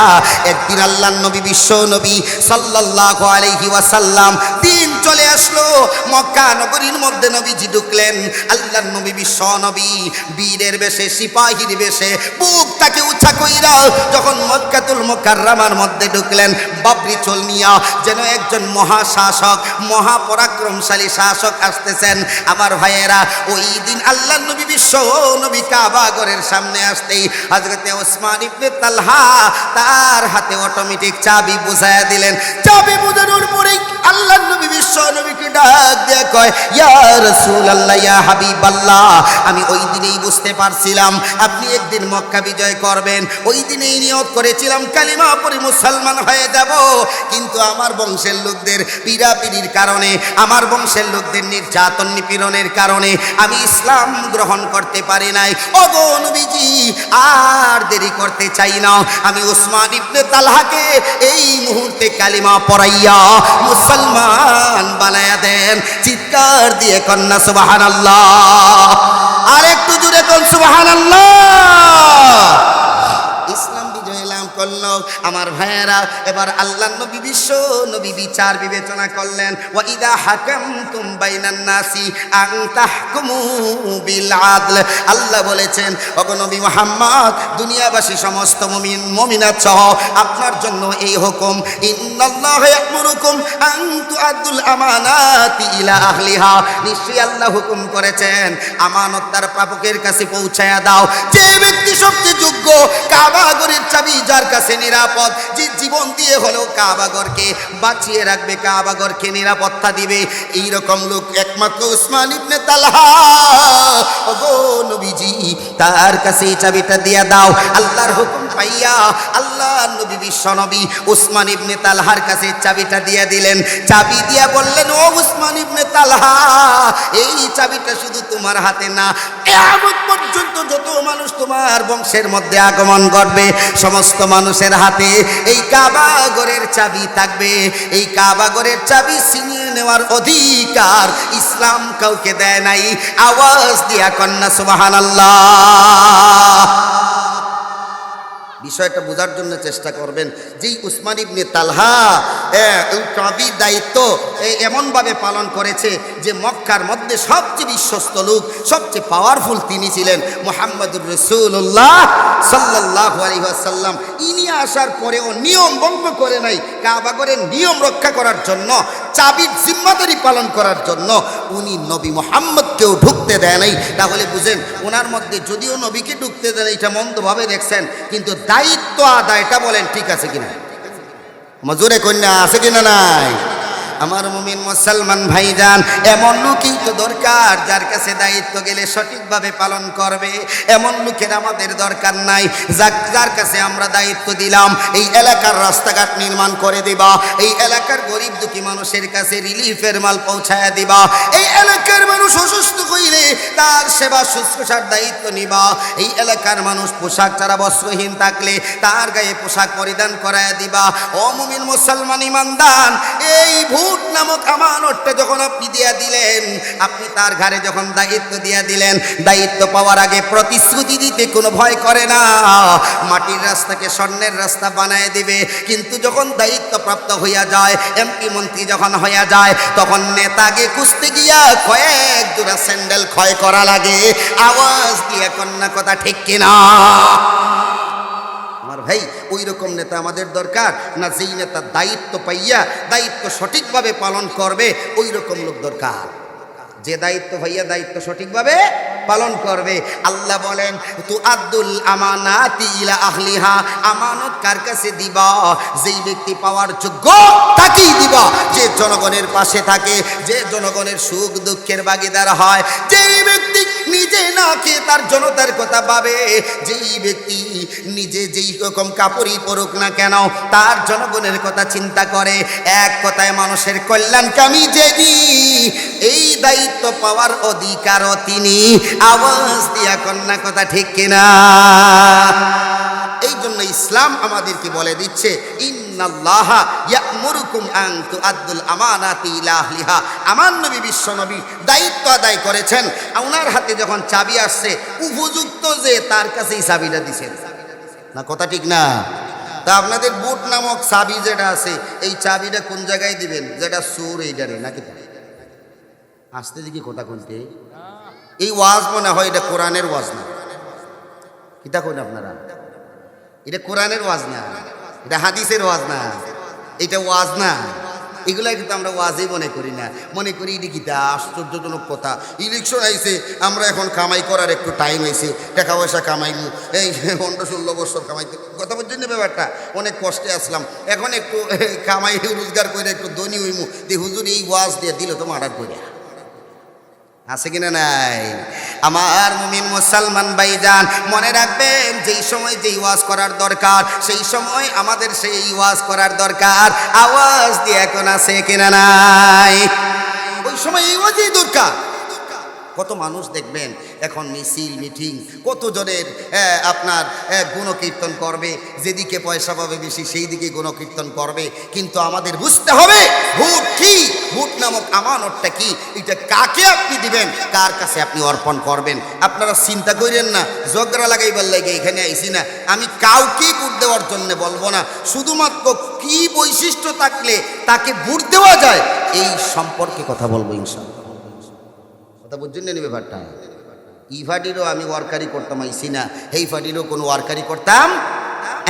একদিন আল্লাহর নবী বিশ্ব নবী সাল্লাল্লাহু আলাইহি ওয়াসাল্লাম দিন চলে আসলো, মক্কা নগরীর মধ্যে নবীজি ঢুকলেন। আল্লাহর নবী বিশ্ব নবী বীরের বেশে, সিপাহীর বেশে, বুকটাকে উঁচা কইরা যখন মক্কাতুল মুকাররমার মধ্যে ঢুকলেন, বাবরি চোল নিয়া যেন একজন মহাশাসক, মহাপরাক্রমশালী শাসক আসতেছেন। আমার ভাইয়েরা, ওই দিন আল্লাহর নবী বিশ্ব নবী কাবা ঘরের সামনে আসতেই হযরতে ওসমান ইবনে তালহা তার হাতে অটোমেটিক চাবি বুঝায়া দিলেন। চাবি বুঝানোর পরেই আল্লাহর নবী বিশ্ব নবীকে ডাক দিয়ে কয়, ইয়া রাসূলুল্লাহ, ইয়া হাবিবাল্লাহ, আমি ওই দিনেই বুঝতে পারছিলাম আপনি একদিন মক্কা বিজয় করবেন। ওই দিনেই নিয়ত করেছিলাম কালিমা পড়ে মুসলমান হয়ে যাব, কিন্তু আমার বংশের লোকদের পীড়াপিড়ির কারণে, আমার বংশের লোকদের নির্যাতন নিপীড়নের কারণে আমি ইসলাম গ্রহণ করতে পারি নাই। ওগো নবীজি, আর দেরি করতে চাই না, আমি ওসমান ইবনে তালহাকে এই মুহূর্তে কালিমা পড়াইয়া মুসলমান বানায়া দেন। চিৎকার দিয়ে কন্যা সুবহানাল্লাহ, আর একটু জোরে কোন সুবহানাল্লাহ। ইসলাম বিজয় লাভ করলো। আমার ভাইয়েরা, এবার আল্লাহর নবী বিশ্ব নবী বিচার বিবেচনা করলেন। ওয়া ইদা হাকামতুম বাইনান নাসি আন তাহকুমু বিল আদল। আল্লাহ বলেছেন, ওগো নবী মুহাম্মদ, দুনিয়াবাসী সমস্ত মুমিন মুমিনাত সহ আপনার জন্য এই হুকুম, ইন্নাল্লাহা ইয়া'মুরুকুম আন তুআদ্দুল আমানাতি ইলা আহলিহা। নিশ্চয়ই আল্লাহ হুকুম করেছেন আমানত তার প্রাপকের কাছে পৌঁছায়া দাও। যে ব্যক্তি সবচেয়ে যোগ্য, কাবা ঘরের চাবি যার কাছে নিরাপদ, যে জীবন দিয়ে হলেও কাবা ঘরকে বাঁচিয়ে রাখবে, কাবা ঘরকে নিরাপত্তা দিবে, এইরকম লোক একমাত্র উসমান ইবনে তালহা। ওগো নবীজি, তার কাছে এই চাবিটা দিয়া দাও। আল্লাহর হুকুম পাইয়া আল্লাহর নবী বিশ্ব নবী উসমান ইবনে তালহার কাছে চাবিটা দিয়ে দিলেন। চাবি দিয়া বললেন, ও উসমান ইবনে তালহা, এই চাবিটা শুধু তোমার হাতে না, কিয়ামত পর্যন্ত যত মানুষ তোমার বংশের মধ্যে আগমন করবে সমস্ত মানুষের হাতে এই কাবা ঘরের চাবি থাকবে। এই কাবা ঘরের চাবি ছিনিয়ে নেওয়ার অধিকার ইসলাম কাউকে দেয় নাই। আওয়াজ দিয়া কন্যা সুবহানাল্লাহ। বিষয়টা বোঝার জন্য চেষ্টা করবেন। যেই উসমান ইবনে তালহা এই চাবির দায়িত্ব এমনভাবে পালন করেছে যে মক্কার মধ্যে সবচেয়ে বিশ্বস্ত লোক, সবচেয়ে পাওয়ারফুল তিনি ছিলেন মুহাম্মদুর রাসূলুল্লাহ সাল্লাল্লাহু আলাইহি ওয়াসাল্লাম। ইনি আসার পরেও নিয়ম ভঙ্গ করে নাই। কাবা ঘরের নিয়ম রক্ষা করার জন্য, চাবির জিম্মাদারি পালন করার জন্য উনি নবী মুহাম্মদকেও ঢুকতে দেয় নাই। তাহলে বুঝেন, ওনার মধ্যে যদিও নবীকে ঢুকতে দেয়, এটা মন্দভাবে দেখছেন, কিন্তু দায়িত্ব আদায়টা বলেন ঠিক আছে কিনা? মজুরে কন্যা আছে কিনা নাই? আমার মুমিন মুসলমান ভাইজান, এমন লোকই তো দরকার যার কাছে দায়িত্ব গেলে সঠিকভাবে পালন করবে। এমন লোকের আমাদের দরকার নাই যার কাছে আমরা দায়িত্ব দিলাম এই এলাকার রাস্তাঘাট নির্মাণ করে দিবা, এই এলাকার গরিব দুঃখী মানুষের কাছে রিলিফের মাল পৌঁছায় দিবা, এই এলাকার মানুষ অসুস্থ হইলে তার সেবা শুশ্রূষার দায়িত্ব নিবা, এই এলাকার মানুষ পোশাক ছাড়া বস্ত্রহীন থাকলে তার গায়ে পোশাক পরিধান করায় দিবা। ও মুমিন মুসলমান ইমানদার, এই ভুট নামক আমানতটা যখন আপনি দিয়া দিলেন, আপনি তার ঘাড়ে যখন দায়িত্ব দিয়া দিলেন, দায়িত্ব পাওয়ার আগে প্রতিশ্রুতি দিতে কোনো ভয় করে না। মাটির রাস্তাকে স্বর্ণের রাস্তা বানায় দিবে, কিন্তু যখন দায়িত্ব প্রাপ্ত হইয়া যায়, এমপি মন্ত্রী যখন হইয়া যায়, তখন নেতাকে খুঁজতে গিয়া কয়েক জোড়া স্যান্ডেল ক্ষয় করা লাগে। আওয়াজ দিয়ে কন্যা কথা ঠিক কিনা? আমার ভাই, ওই রকম নেতা আমাদের দরকার না? যেই নেতা দায়িত্ব পাইয়া দায়িত্ব সঠিকভাবে পালন করবে, ওই রকম লোক দরকার। যে দায়িত্ব পাইয়া দায়িত্ব সঠিকভাবে পালন করবে। আল্লাহ বলেন, তুআদ্দুল আমানাতি ইলা আহলিহা। আমানত কার কাছে দিবা? যেই ব্যক্তি পাওয়ার যোগ্য তাকেই দিবা, যে জনগণের পাশে থাকে, যে জনগণের সুখ দুঃখের ভাগিদার হয়, যেই ব্যক্তি নিজে না খেয়ে তার জনতার কথা ভাবে, যেই ব্যক্তি নিজে যেই রকম কাপড়ই পরুক না কেন তার জনগণের কথা চিন্তা করে, এক কথায় মানুষের কল্যাণকামী যিনি, এই দায়িত্ব পাওয়ার অধিকারও তিনি। আওয়াজ দিয়া কন্যা কথা ঠিক কিনা? এই জন্য ইসলাম আমাদেরকে বলে দিচ্ছে, ইন্নাল্লাহা ইয়া'মুরুকুম আন তুআদ্দুল আমানাতি ইলা আহলিহা। আমার নবী বিশ্ব নবী দায়িত্ব আদায় করেছেন, ওনার হাতে যখন চাবি আসছে উপযুক্ত যে তার কাছেই চাবিটা দিছেন না, কথা ঠিক না? তা আপনাদের বুট নামক চাবি যেটা আছে, এই চাবিটা কোন জায়গায় দিবেন? যেটা সুর এইটারে নাকি? আসতে দেখি কথা কোনতে? এই ওয়াজ মনে হয় এটা কোরআনের ওয়াজ না। কিতা কইন আপনারা? এটা কোরআনের ওয়াজ না, এটা হাদিসের ওয়াজ না, এটা ওয়াজ না। এগুলা কিন্তু আমরা ওয়াজই মনে করি না, মনে করি এটি কিতা আশ্চর্যজনক কথা। ইলেকশন আইছে, আমরা এখন কামাই করার একটু টাইম হয়েছে, টাকা পয়সা কামাইমু, এই 15-16 বছর কামাইতে কথা বলছেন না ব্যাপারটা, অনেক কষ্টে আসলাম, এখন একটু কামাই রোজগার করে একটু ধনী হইমু, যে হুজুর এই ওয়াজ দিয়ে দিল তো মারার করে। আছে কিনা নাই? আমার মুমিন মুসলমান ভাইজান, মনে রাখবেন যেই সময় যেই ওয়াজ করার দরকার সেই সময় আমাদের সেই ওয়াজ করার দরকার। আওয়াজ দিয়ে এখন আছে কিনা নাই? ওই সময় এই ওয়াজই দরকার। কত মানুষ দেখবেন এখন মিছিল মিটিং, কত জনের আপনার গুণকীর্তন করবে, যেদিকে পয়সা পাবে বেশি সেই দিকে গুণকীর্তন করবে। কিন্তু আমাদের বুঝতে হবে ভোট কি, ভোট নামক আমানতটা কি, এটা কাকে আপনি দিবেন, কার কাছে আপনি অর্পণ করবেন। আপনারা চিন্তা করেন না ঝগড়া লাগাইবার লাগে এখানে আইসি না, আমি কাউকেই ভোট দেওয়ার জন্য বলবো না, শুধুমাত্র কি বৈশিষ্ট্য থাকলে তাকে ভোট দেওয়া যায় এই সম্পর্কে কথা বলবো ইনশাআল্লাহ। কথা বুঝছেন না ব্যাপারটা? ই ফাটিরও আমি ওয়ার্কারি করতাম আইসি না, এই ফাটিরও কোনো ওয়ার্কারি করতাম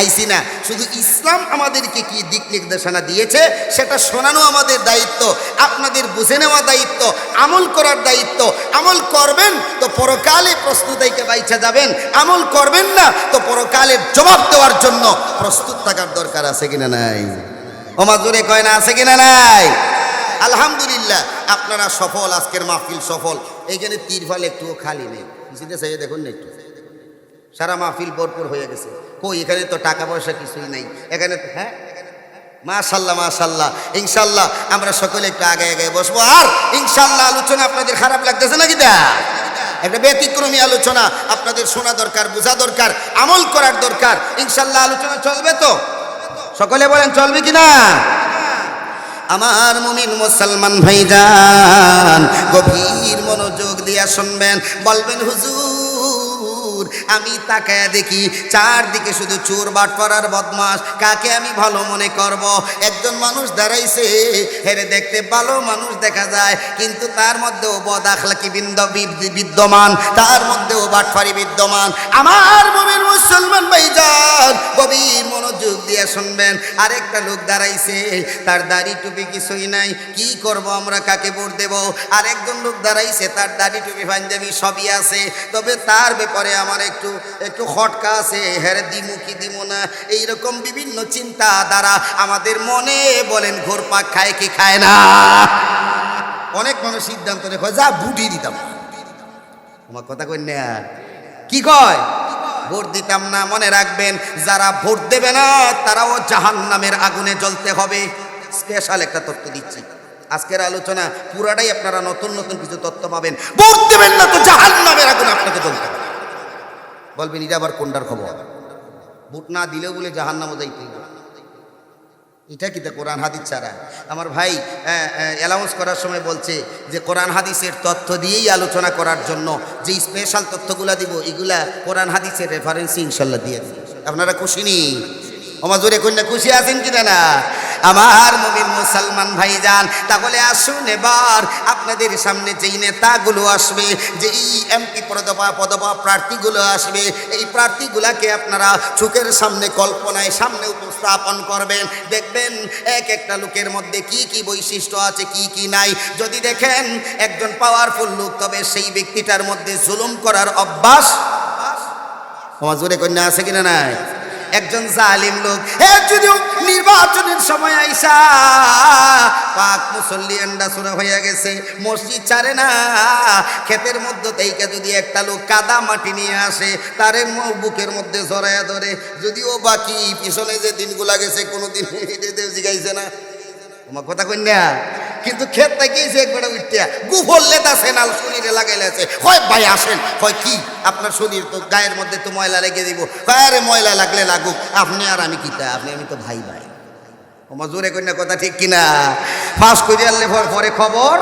আইসি না। শুধু ইসলাম আমাদেরকে কি দিক নির্দেশনা দিয়েছে সেটা শোনানো আমাদের দায়িত্ব, আপনাদের বুঝে নেওয়া দায়িত্ব, আমল করার দায়িত্ব। আমল করবেন তো পরকালে প্রশ্ন থেকে বাইচা যাবেন, আমল করবেন না তো পরকালের জবাব দেওয়ার জন্য প্রস্তুত থাকার দরকার আছে কিনা নাই? ওমাজুরে কয় না আছে কিনা নাই? আলহামদুলিল্লাহ আপনারা সফল, আজকের মাহফিল সফল। এইখানে তিরফাল একটুও খালি নেই, কিছুতে চাই দেখুন না, একটু সারা মাহফিল ভরপুর হয়ে গেছে। কই এখানে তো টাকা পয়সা কিছুই নাই এখানে তো। হ্যাঁ মাশাল্লাহ মাশাল্লাহ, ইনশাল্লাহ আমরা সকলে একটু আগে আগে বসবো। আর ইনশাল্লাহ আলোচনা আপনাদের খারাপ লাগতেছে নাকি? দা একটা ব্যতিক্রমী আলোচনা, আপনাদের শোনা দরকার, বোঝা দরকার, আমল করার দরকার। ইনশাল্লাহ আলোচনা চলবে তো? সকলে বলেন চলবে কিনা? আমার মুমিন মুসলমান ভাইজান গভীর মনোযোগ দিয়া শুনবেন, বলবেন হুজুর আমি তাকায়া দেখি চারদিকে শুধু চোর বাটপার আর বদমাস, কাকে আমি ভালো মনে করব? একজন মানুষ দাঁড়াইছে, হেরে দেখতে ভালো মানুষ দেখা যায়, কিন্তু তার মধ্যেও বদ আখলাকি বিদ্যমান, তার মধ্যেও বাটপারি বিদ্যমান। আমার মুমিন মুসলমান ভাইজান গভীর মনোযোগ দিয়া শুনবেন, আরেকটা লোক দাঁড়াইছে, তার দাড়ি টুপি কিছুই নাই, কি করব আমরা, কাকে ভোট দেব? আরেকজন লোক দাঁড়াইছে, তার দাড়ি টুপি পাঞ্জাবি সবই আছে, তবে তার ব্যাপারে আমার একটু খটকা আছে, হেরে দিমু কি দিমু না, এইরকম বিভিন্ন চিন্তা দ্বারা আমাদের মনে বলেন ঘোরপাক খায় কি খায় না? অনেক মানুষ সিদ্ধান্ত নেয় যা ভোটই দিতাম, আমার কথা কই না, কি কয় ভোট দিতাম না। মনে রাখবেন যারা ভোট দেবে না তারাও জাহান্নামের আগুনে জ্বলতে হবে। স্পেশাল একটা তথ্য দিচ্ছি, আজকের আলোচনা পুরাটাই আপনারা নতুন নতুন কিছু তথ্য পাবেন। ভোট দেবেন না তো জাহান্নামের আগুনে আপনাকে জ্বলতে হবে। বলবেন এটা আবার কোনটার খবর? ভোট না দিলেও বলে জাহান্নামও যাইতে, এটা কি কোরআন হাদিস ছাড়া? আমার ভাই অ্যালাউন্স করার সময় বলছে যে কোরআন হাদিসের তথ্য দিয়েই আলোচনা করার জন্য যে স্পেশাল তথ্যগুলা দিব এগুলা কোরআন হাদিসের রেফারেন্সই ইনশাল্লাহ দিয়ে দিন। আপনারা খুশি নি? আমার জোরে কন্যা খুশি আছেন কিনা না? আমার মুমিন মুসলমান ভাইজান, তাহলে আসুন এবার আপনাদের সামনে যেই নেতাগুলো আসবে, যেই এমপি পদবা প্রার্থীগুলো আসবে, এই প্রার্থীগুলাকে আপনারা চোখের সামনে কল্পনায় সামনে উপস্থাপন করবেন। দেখবেন এক একটা লোকের মধ্যে কি কি বৈশিষ্ট্য আছে, কি কি নাই। যদি দেখেন একজন পাওয়ারফুল লোক, তবে সেই ব্যক্তিটার মধ্যে জুলুম করার অভ্যাস আমার জোরে কন্যা আছে কিনা নাই? একজন জালিম লোক, যদিও নির্বাচনের সময় আইসা পাক মুসল্লি এন্ডা সুরা হয়ে গেছে, মসজিদ ছাড়ে না, ক্ষেতের মধ্যে থেকে যদি একটা লোক কাদা মাটি নিয়ে আসে তারে বুকের মধ্যে জড়াইয়া ধরে, যদিও বাকি পিছনে যে দিনগুলা গেছে কোনোদিন জিগাইছে না, তোমার কথা কই না, কিন্তু ক্ষেত তাকিয়েছে একবার উঠতে গুফল লেতা সেনাল শরীরে লাগাইলেছে, হয় ভাই আসেন, হয় কি আপনার শরীর তো গায়ের মধ্যে তো ময়লা লেগে দিব, আরে ময়লা লাগলে লাগুক, আপনি আর আমি কিতা, আপনি আমি তো ভাই ভাই, তোমার জোরে কই না কথা ঠিক কিনা, ফাঁস করে আনলে পরে খবর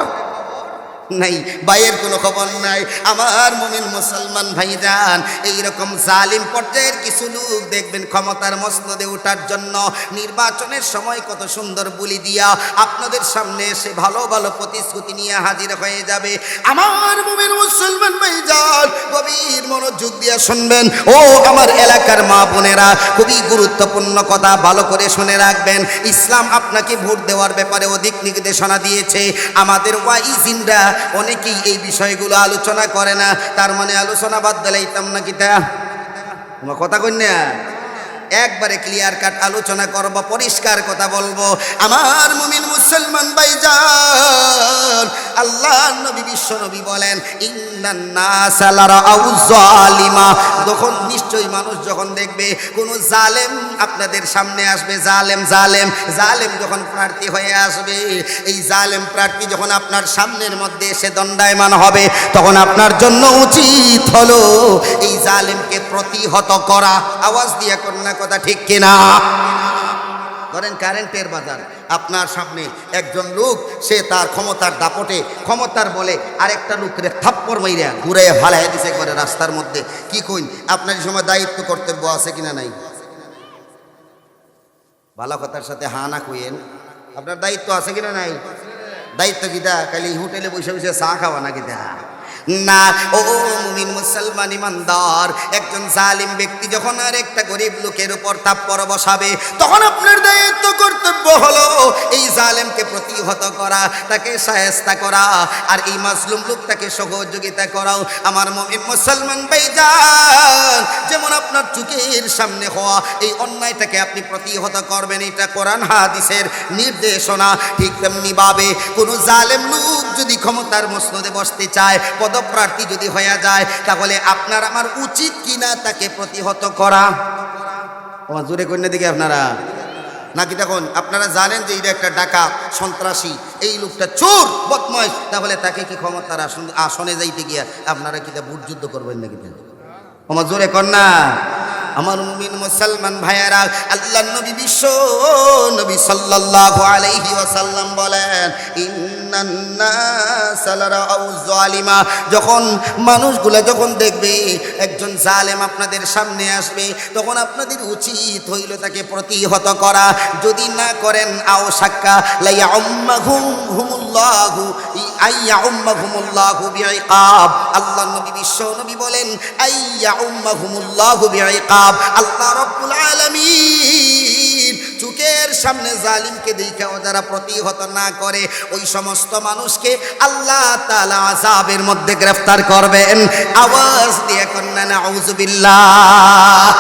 নাই, ভাইয়ের কোনো খবর নাই। আমার মুমিন মুসলমান ভাইজান, এইরকম জালিম পর্যায়ের কিছু লোক দেখবেন ক্ষমতার মসনদে ওঠার জন্য নির্বাচনের সময় কত সুন্দর বুলি দিয়া আপনাদের সামনে এসে ভালো ভালো প্রতিশ্রুতি নিয়ে হাজির হয়ে যাবে। আমার মুমিন মুসলমান ভাইজান, গভীর মনোযোগ দিয়ে শুনবেন ও আমার এলাকার মা বোনেরা, খুবই গুরুত্বপূর্ণ কথা ভালো করে শুনে রাখবেন। ইসলাম আপনাকে ভোট দেওয়ার ব্যাপারে অধিক নির্দেশনা দিয়েছে। আমাদের ওয়াইজিনরা অনেকেই এই বিষয়গুলো আলোচনা করে না, তার মানে আলোচনা বাদ দিলাইতাম নাকি, তা তোমার কথা কই না, একবারে ক্লিয়ার কাট আলোচনা করব, পরিষ্কার কথা বলবো। আমার মুমিন মুসলমান ভাইজান, আল্লাহ নবী বিশ্ব নবী বলেন ইন্নান নাসা লারাউ যালিমা, তখন নিশ্চয়ই মানুষ যখন দেখবে কোন জালেম আপনাদের সামনে আসবে, জালেম জালেম জালেম যখন প্রার্থী হয়ে আসবে, এই জালেম প্রার্থী যখন আপনার সামনের মধ্যে এসে দণ্ডায়মান হবে, তখন আপনার জন্য উচিত হলো এই জালেমকে প্রতিহত করা। আওয়াজ দিয়ে কন্যা কথা ঠিক কিনা? ধরেন কারেন্টের বাজার, আপনার সামনে একজন লোক, সে তার ক্ষমতার দাপটে ক্ষমতার বলে আরেকটা লোকের থাপ্পড় মাইরা ঘুরাইয়া ফালাইয়া দিছে একবারে রাস্তার মধ্যে, কি কইন আপনার সময় দায়িত্ব কর্তব্য আছে কিনা নাই? ভালো কথার সাথে হা না কইেন, আপনার দায়িত্ব আছে কিনা নাই? দায়িত্ব কিটা খালি হোটেলে বসে বসে চা খাওয়া না কিটা না। ও মুমিন মুসলমান ইমানদার, একজন জালিম ব্যক্তি যখন আর একটা গরিব লোকের উপর থাপ্পড় বসাবে, তখন আপনার দায়িত্ব কর্তব্য হলো এই জালেমকে প্রতিহত করা, তাকে শায়েস্তা করা, আর এই মাজলুম লোকটাকে সহযোগিতা করাও। আমার মুমিন মুসলমান ভাইজান, যেমন আপনার চোখের সামনে হওয়া এই অন্যায়টাকে আপনি প্রতিহত করবেন, এটা কোরআন হাদিসের নির্দেশনা। ঠিক তেমনি ভাবে কোন জালেম লোক যদি ক্ষমতার মসনদে বসতে চায়, পদপ্রার্থী যদি হয়ে যায়, তাহলে আপনার আমার উচিত কিনা তাকে প্রতিহত করা? আমার জোরে কন্যা দিকে আপনারা নাকি তখন আপনারা জানেন যে এটা একটা ডাকাত সন্ত্রাসী, এই লোকটা চোর বদমাইশ, তাহলে তাকে কি ক্ষমতার আসনে যাইতে গিয়া আপনারা কি ভোট যুদ্ধ করবেন নাকি? আমার জোরে কন্যা আমার মুমিন মুসলমান ভাইয়েরা, আল্লাহর নবী বিশ্ব নবী সাল্লাল্লাহু আলাইহি ওয়াসাল্লাম বলেন ইন্নান নাসা লারাউ যালিমা, যখন মানুষগুলা যখন দেখবে একজন জালেম আপনাদের সামনে আসবে, তখন আপনাদের উচিত হইল তাকে প্রতিহত করা। যদি না করেন আও সাক্কা লা ইয়াউম্মাহুমুল্লাহু আইয়াউম্মাহুমুল্লাহু বিইকাব, আল্লাহর নবী বিশ্ব নবী বলেন আইয়াউম্মাহুমুল্লাহু বিইকাব, আল্লাহ রাব্বুল আলামিন চোখের সামনে জালিমকে দেখাও যারা প্রতিহত না করে, ওই সমস্ত মানুষকে আল্লাহ তাআলা আযাবের মধ্যে গ্রেফতার করবেন। আওয়াজ দিয়ে কন্যা নাউযুবিল্লাহ,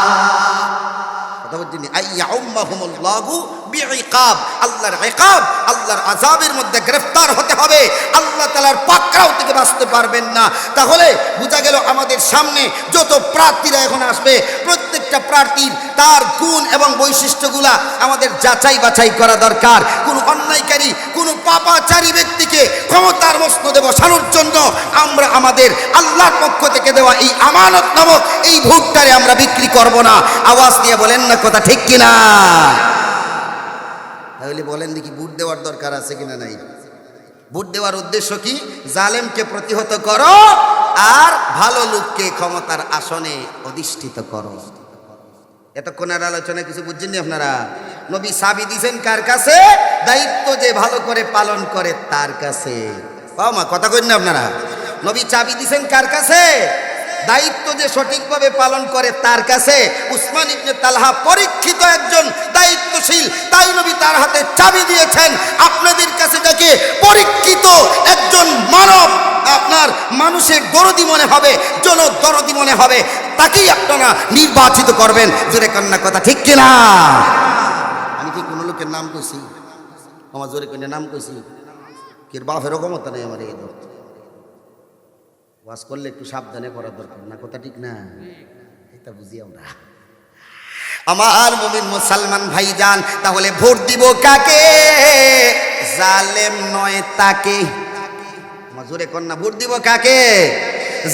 কথা বলছেন আইয়াউম্মাহুমুল্লাহু বিইকাব, আল্লাহর ইকাব, আল্লাহর আযাবের মধ্যে গ্রেফতার হতে হবে, আল্লাহ তাআলার পাকড়াও থেকে বাঁচতে পারবেন না। তাহলে বোঝা গেল আমাদের সামনে যত প্রার্থীরা এখন আসবে, প্রত্যেকটা প্রার্থীর তার গুণ এবং বৈশিষ্ট্যগুলা আমাদের যাচাই বাছাই করা দরকার। কোন অন্যায়কারী, কোন পাপাচারী ব্যক্তিকে ক্ষমতার মসনদে বসানোর জন্য আমরা আমাদের আল্লাহর পক্ষ থেকে দেওয়া এই আমানত নামক এই ভোটটারে আমরা বিক্রি করব না। আওয়াজ দিয়ে বলেন না কথা ঠিক কিনা? তাহলে বলেন দেখি ভোট দেওয়ার দরকার আছে কিনা নাই? ভোট দেওয়ার উদ্দেশ্য কি? জালেমকে প্রতিহত করো আর ভালো লোককে ক্ষমতার আসনে অধিষ্ঠিত করো। এতক্ষণের আলোচনা কিছু বুঝছেননি আপনারা? নবী চাবি দিয়েছেন কার কাছে? দায়িত্ব যে ভালো করে পালন করে তার কাছে। মা কথা কইন না আপনারা? নবী চাবি দিয়েছেন কার কাছে? দায়িত্ব যে সঠিকভাবে পালন করে তার কাছে। উসমান ইবনে তালহা পরীক্ষিত একজন দায়িত্বশীল, তাই নবী তার হাতে চাবি দিয়েছেন। আপনাদের কাছে যাকে পরীক্ষিত একজন মানব, আপনার মানুষের দরদি মনে হবে, জনদরদি মনে হবে, তাকেই আপনারা নির্বাচিত করবেন। জোরে কান্না কথা ঠিক কিনা? আমি কি কোনো লোকের নাম কইছি? আমার জোরে কোনে নাম কইছি? কি বাপেরও ক্ষমতা নেই আমার এই ধরতে। ওয়াজ করলে একটু সাবধানে করার দরকার না, কথা ঠিক না? এটা বুঝি আমরা। আমার মুমিন মুসলমান ভাইজান, তাহলে ভোট দিব কাকে? জালেম নয় তাকে। আমার জোরে কন্যা, ভোট দিব কাকে?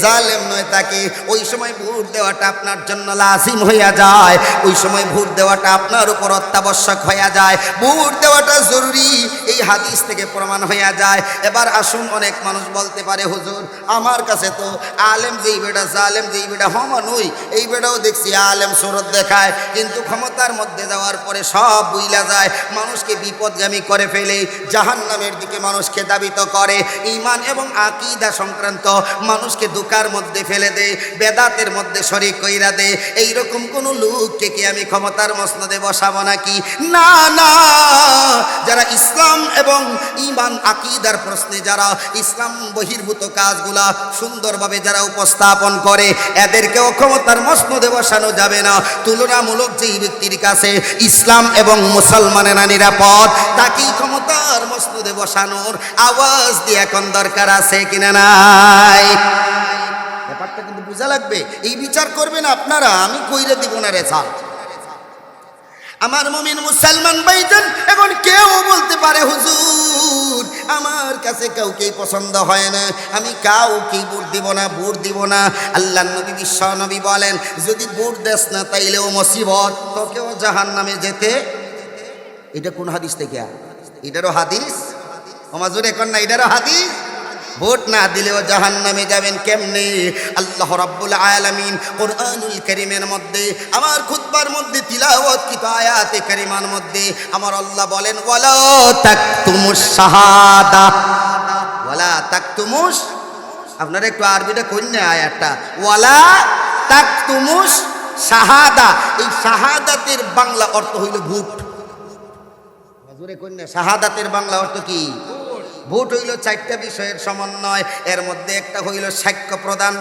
জালেম নয় তাকে। ওই সময় ভোট দেওয়াটা আপনার জন্য লাজিম হইয়া যায়, ওই সময় ভোট দেওয়াটা আপনার উপর অত্যাবশ্যক হইয়া যায়, ভোট দেওয়াটা জরুরি, এই হাদিস থেকে প্রমাণ হইয়া যায়। এবার আসুন, অনেক মানুষ বলতে পারে হুজুর আমার কাছে তো আলেম যেই বেটা জালেম যেই বেটা হমানুই, এই বেটাও দেখছি আলেম সুরত দেখায়, কিন্তু ক্ষমতার মধ্যে যাওয়ার পরে সব বুইলা যায়, মানুষকে বিপদগামী করে ফেলে, জাহান্নামের দিকে মানুষকে দাবিত করে, ঈমান এবং আকীদা সংক্রান্ত মানুষকে দুকার মধ্যে ফেলে দে, বেদাতের মধ্যে শরীক কইরা দে। এইরকম কোন লোককে কি আমি ক্ষমতার মসনদে বসাবো নাকি? না না, যারা ইসলাম এবং ঈমান আকীদার প্রশ্নে, যারা ইসলাম বহির্ভূত কাজগুলা সুন্দরভাবে যারা উপস্থাপন করে, এদেরকেও ক্ষমতার মসনদে বসানো যাবে না। তুলনামূলক যেই ব্যক্তির কাছে ইসলাম এবং মুসলমানেরা নিরাপদ, তাকেই ক্ষমতার মসনদে বসানোর আওয়াজ দিয়ে এখন দরকার আছে কিনা নাই? ব্যাপারটা কিন্তু বোঝা লাগবে। এই বিচার করবেন আপনারা, আমি কইরে দিব না রে ছাড়। আমার মুমিন মুসলমান ভাইজান, এখন কেউ বলতে পারে হুজুর আমার কাছে কাউকেই পছন্দ হয় না, আমি কাউকেই ভোট দিব না, ভোট দিব না। আল্লাহর নবী বিশ্ব নবী বলেন, যদি ভোট দেস না তাইলেও মুসিবত, তোকেও জাহান্নামে যেতে। এটা কোন হাদিস থেকে? এটারও হাদিস। আমাজুর এখন না, এটারও হাদিস। ভোট না দিলেও জাহান্নামে যাবেন কেমনে? আল্লাহ রাব্বুল আলামিন কুরআনুল কারীমের মধ্যে, আমার খুতবার মধ্যে তিলাওয়াতকৃত আয়াতে কারিমার মধ্যে আমার আল্লাহ বলেন, ওয়ালা তাকতুমুশ শাহাদা, ওয়ালা তাকতুমুশ, আপনারা একটু আরবিটা কইন না আয়াতটা, ওয়ালা তাকতুমুশ শাহাদা। এই শাহাদাতের বাংলা অর্থ হইল ভোট। জোরে কইন না, শাহাদাতের বাংলা অর্থ কি? ভোট হইল চারটা বিষয়ের সমন্বয়, এর মধ্যে একটা হইল সাক্ষ্য প্রদান,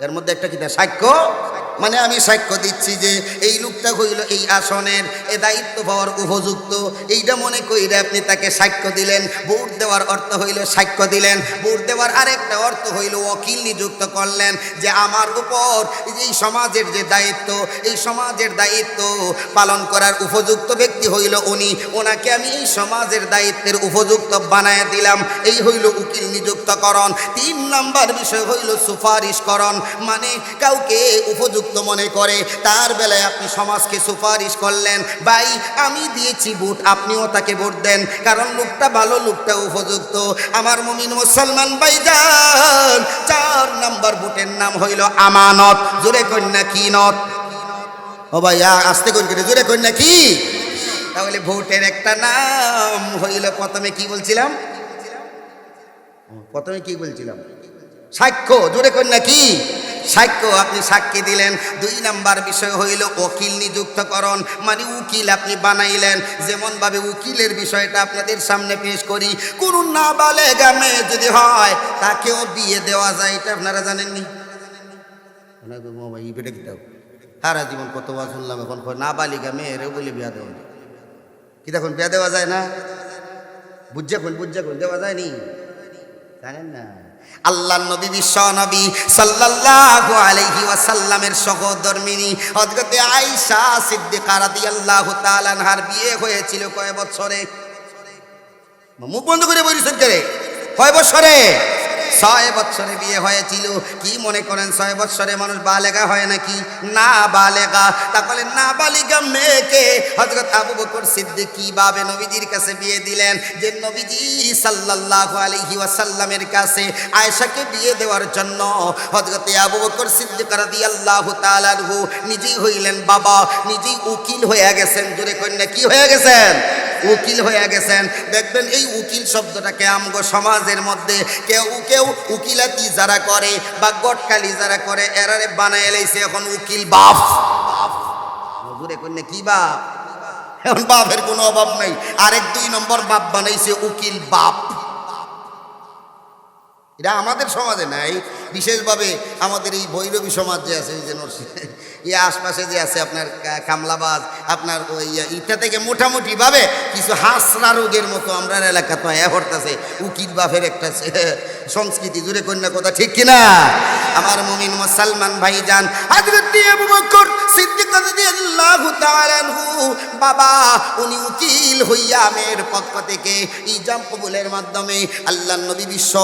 এর মধ্যে একটা কি সাক্ষ্য, মানে আমি সাক্ষ্য দিচ্ছি যে এই লোকটা হইল এই আসনের এ দায়িত্ব পাওয়ার উপযুক্ত, এইটা মনে কইরে আপনি তাকে সাক্ষ্য দিলেন। ভোট দেওয়ার অর্থ হইল সাক্ষ্য দিলেন। ভোট দেওয়ার আরেকটা অর্থ হইল ওকিল নিযুক্ত করলেন, যে আমার উপর এই সমাজের যে দায়িত্ব, এই সমাজের দায়িত্ব পালন করার উপযুক্ত ব্যক্তি হইল উনি, ওনাকে আমি এই সমাজের দায়িত্বের উপযুক্ত বানায় দিলাম, এই হইল উকিল নিযুক্তকরণ। 3 নাম্বার বিষয় হইল সুপারিশকরণ, মানে কাউকে উপযুক্ত মনে করে, তার বেলায় আপনি সমাজকে সুপারিশ করলেন, ভাই আমি দিয়েছি ভোট, আপনিও তাকে ভোট দেন, কারণ লোকটা ভালো, লোকটা উপযুক্ত। আমার মুমিন মুসলমান ভাইজান, 4 নাম্বার ভোটের নাম হইল আমানত। জোরে কন্যা কি নত? ও ভাই আস্তে করে জোরে কন্যা কি? তাহলে ভোটের একটা নাম হইল, প্রথমে কি বলছিলাম? সাক্ষ্য। জোরে কন্যা কি? সাক্ষ্য। আপনি সাক্ষী দিলেন। 2 নাম্বার বিষয় হইল উকিল নিযুক্তকরণ, মানে উকিল আপনি বানাইলেন। যেমন ভাবে উকিলের বিষয়টা আপনাদের সামনে পেশ করি, কোন নাবালেগা মেয়ে যদি হয় তাকেও বিয়ে দেওয়া যায়, এটা আপনারা জানেননি? সারা জীবন কত বার শুনলাম, এখন নাবালিকা মেয়েরও বলে বিয়া দেওয়া যায়, কি দেখুন বিয়া দেওয়া যায় না? বুঝা কোন দেওয়া যায়নি, জানেন না? আল্লাহর নবী বিশ্ব নবী সাল্লাল্লাহু আলাইহি ওয়াসাল্লামের সহধর্মিনী হযরতে আয়েশা সিদ্দিকা রাদিয়াল্লাহু তাআলা আনহার বিয়ে হয়েছিল কয় বছরে? মুখ বন্ধ করে বলেছেন কে? কয় বছরে? 6 বছরে বিয়ে হয়েছিল। কি মনে করেন 6 বছরে মানুষ বালেগা হয় নাকি? না বালেগা। তাহলে না বালিগা মেয়েকে হযরত আবু বকর সিদ্দিক কিভাবে নবীজির কাছে বিয়ে দিলেন, যে নবীজি সাল্লাল্লাহু আলাইহি ওয়াসাল্লামের কাছে আয়েশাকে বিয়ে দেওয়ার জন্য হযরতে আবু বকর সিদ্দিক রাদিয়াল্লাহু তাআলা আনহু নিজেই হইলেন বাবা, নিজেই উকিল হয়ে গেছেন। জোরে কন্যা কি হয়ে গেছেন? উকিল হয়ে গেছেন। দেখবেন এই উকিল শব্দটাকে আমগো সমাজের মধ্যে কেউ কেউ উকিলাতি যারা করে বা গটকালি যারা করে, এরারে বানায় এলাইছে এখন উকিল বাপ। জোরে কন্যা কি বাপ? এখন বাপের কোনো অভাব নাই, আরেক 2 নম্বর বাপ বানাইছে উকিল বাপ। এটা আমাদের সমাজে নাই, বিশেষভাবে আমাদের এই ভৈরবী সমাজ যে আছে, এই যে এই আশপাশে যে আছে আপনার কামলাবাজ, আপনার ওই ইটা থেকে মোটামুটি ভাবে কিছু হাসরা রোগের মতো আমরা এলাকা তো হরতাছে উকিল বাফের একটা সংস্কৃতি, জুড়ে কন্যা কথা ঠিক কিনা? আমার মুমিন মুসলমান ভাইজান, হযরত আবু বকর সিদ্দিক রাদিয়াল্লাহু তাআলা আনহু বাবা উনি উকিল হইয়া মেয়ের পক্ষ থেকে ইজাম কবুলের মাধ্যমে আল্লাহর নবী বিশ্ব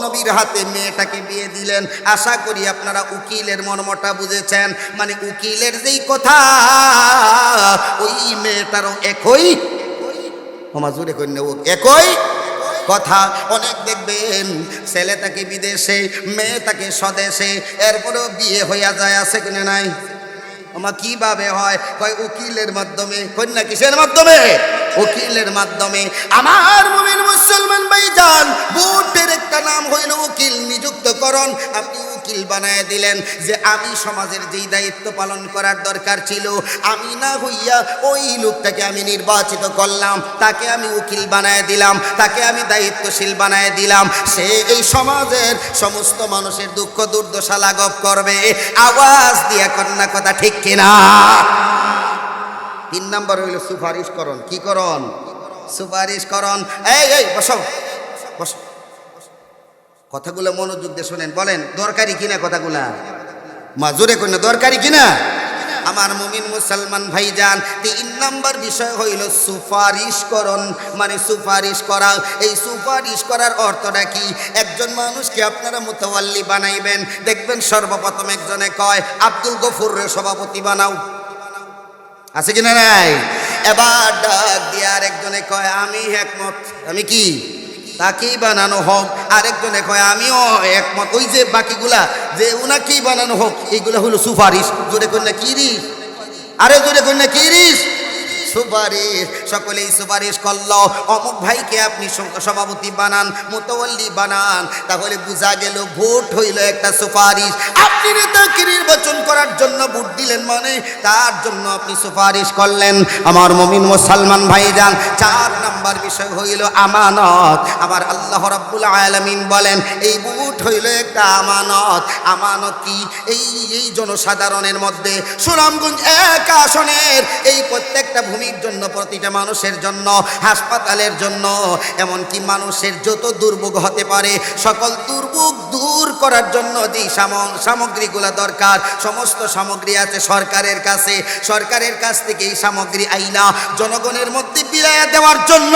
নবীর হাতে মেয়েটাকে বিয়ে দিলেন। আশা করি আপনারা উকিলের মর্মটা বুঝেছেন। মানে উকিলের যেই কথা ওই মেয়েটারও একই জুড়ে কন্যা একই কথা। অনেক দেখবেন ছেলে থাকে বিদেশে, মেয়ে থাকে স্বদেশে, এরপরেও বিয়ে হইয়া যায়, আছে কিনা নাই? আমার কিভাবে হয়? কয় উকিলের মাধ্যমে। কন্যা কিসের মাধ্যমে? উকিলের মাধ্যমে। আমার মুমিন মুসলমান ভাইজান, বোর্ডের একটা নাম হইল উকিল নিযুক্তকরণ। আপনি উকিল বানায় দিলেন যে আমি সমাজের যেই দায়িত্ব পালন করার দরকার ছিল আমি না হইয়া ওই লোকটাকে আমি নির্বাচিত করলাম, তাকে আমি উকিল বানায় দিলাম, তাকে আমি দায়িত্বশীল বানায় দিলাম। সে এই সমাজের সমস্ত মানুষের দুঃখ দুর্দশা লাঘব করবে। আওয়াজ দিয়া কন্যা কথা ঠিক কিনা? 3 নম্বর হইল সুপারিশকরণ। কি করণ? সুপারিশকরণ। এই বসো বসো, কথাগুলো মনোযোগ দিয়ে শোনেন, বলেন দরকারি কিনা কথাগুলা? জোরে কন্যা দরকারি কিনা? আমার মুমিন মুসলমান ভাইজান, 3 নম্বর বিষয় হইল সুপারিশকরণ, মানে সুপারিশ করা। এই সুপারিশ করার অর্থটা কি? একজন মানুষকে আপনারা মুতাওয়াল্লি বানাইবেন, দেখবেন সর্বপ্রথম একজনে কয় আব্দুল গফুরের সভাপতি বানাও, আছে কিনা নাই? এবার ডাক দিয়ে আরেকজনে কয় আমি একমত, আমি কি তাকেই বানানো হোক। আরেকজনে কয় আমিও একমত। ওই যে বাকিগুলা যে উনাকেই বানানো হোক, এইগুলা হলো সুপারিশ। জোরে কন্যা কি রিস? আরে জোরে কন্যা কি রিস? সুপারিশ। সকলেই সুপারিশ করলো অমুক ভাইকে আপনি সভাপতি বানান, মুতাওয়াল্লি বানান। তাহলে বোঝা গেল ভোট হইল একটা সুপারিশ। আপনি নেতাকে নির্বাচন করার জন্য ভোট দিলেন, মানে তার জন্য আপনি সুপারিশ করলেন। আমার মুমিন মুসলমান ভাইজান, 4 নম্বর বিষয় হইল আমানত। আমার আল্লাহ রাব্বুল আলামিন বলেন এই ভোট হইল একটা আমানত। আমানত কি? এই জনসাধারণের মধ্যে সুনামগঞ্জ 1 আসনের এই প্রত্যেকটা ভূমির জন্য, প্রতিটা মানুষের জন্য, হাসপাতালের জন্য, এমনকি মানুষের যত দুর্ভোগ হতে পারে সকল দুর্ভোগ দূর করার জন্য যে সামগ্রীগুলো দরকার, সমস্ত সামগ্রী আছে সরকারের কাছে। সরকারের কাছ থেকে এই সামগ্রী আইনা জনগণের মধ্যে বিলাইয়া দেওয়ার জন্য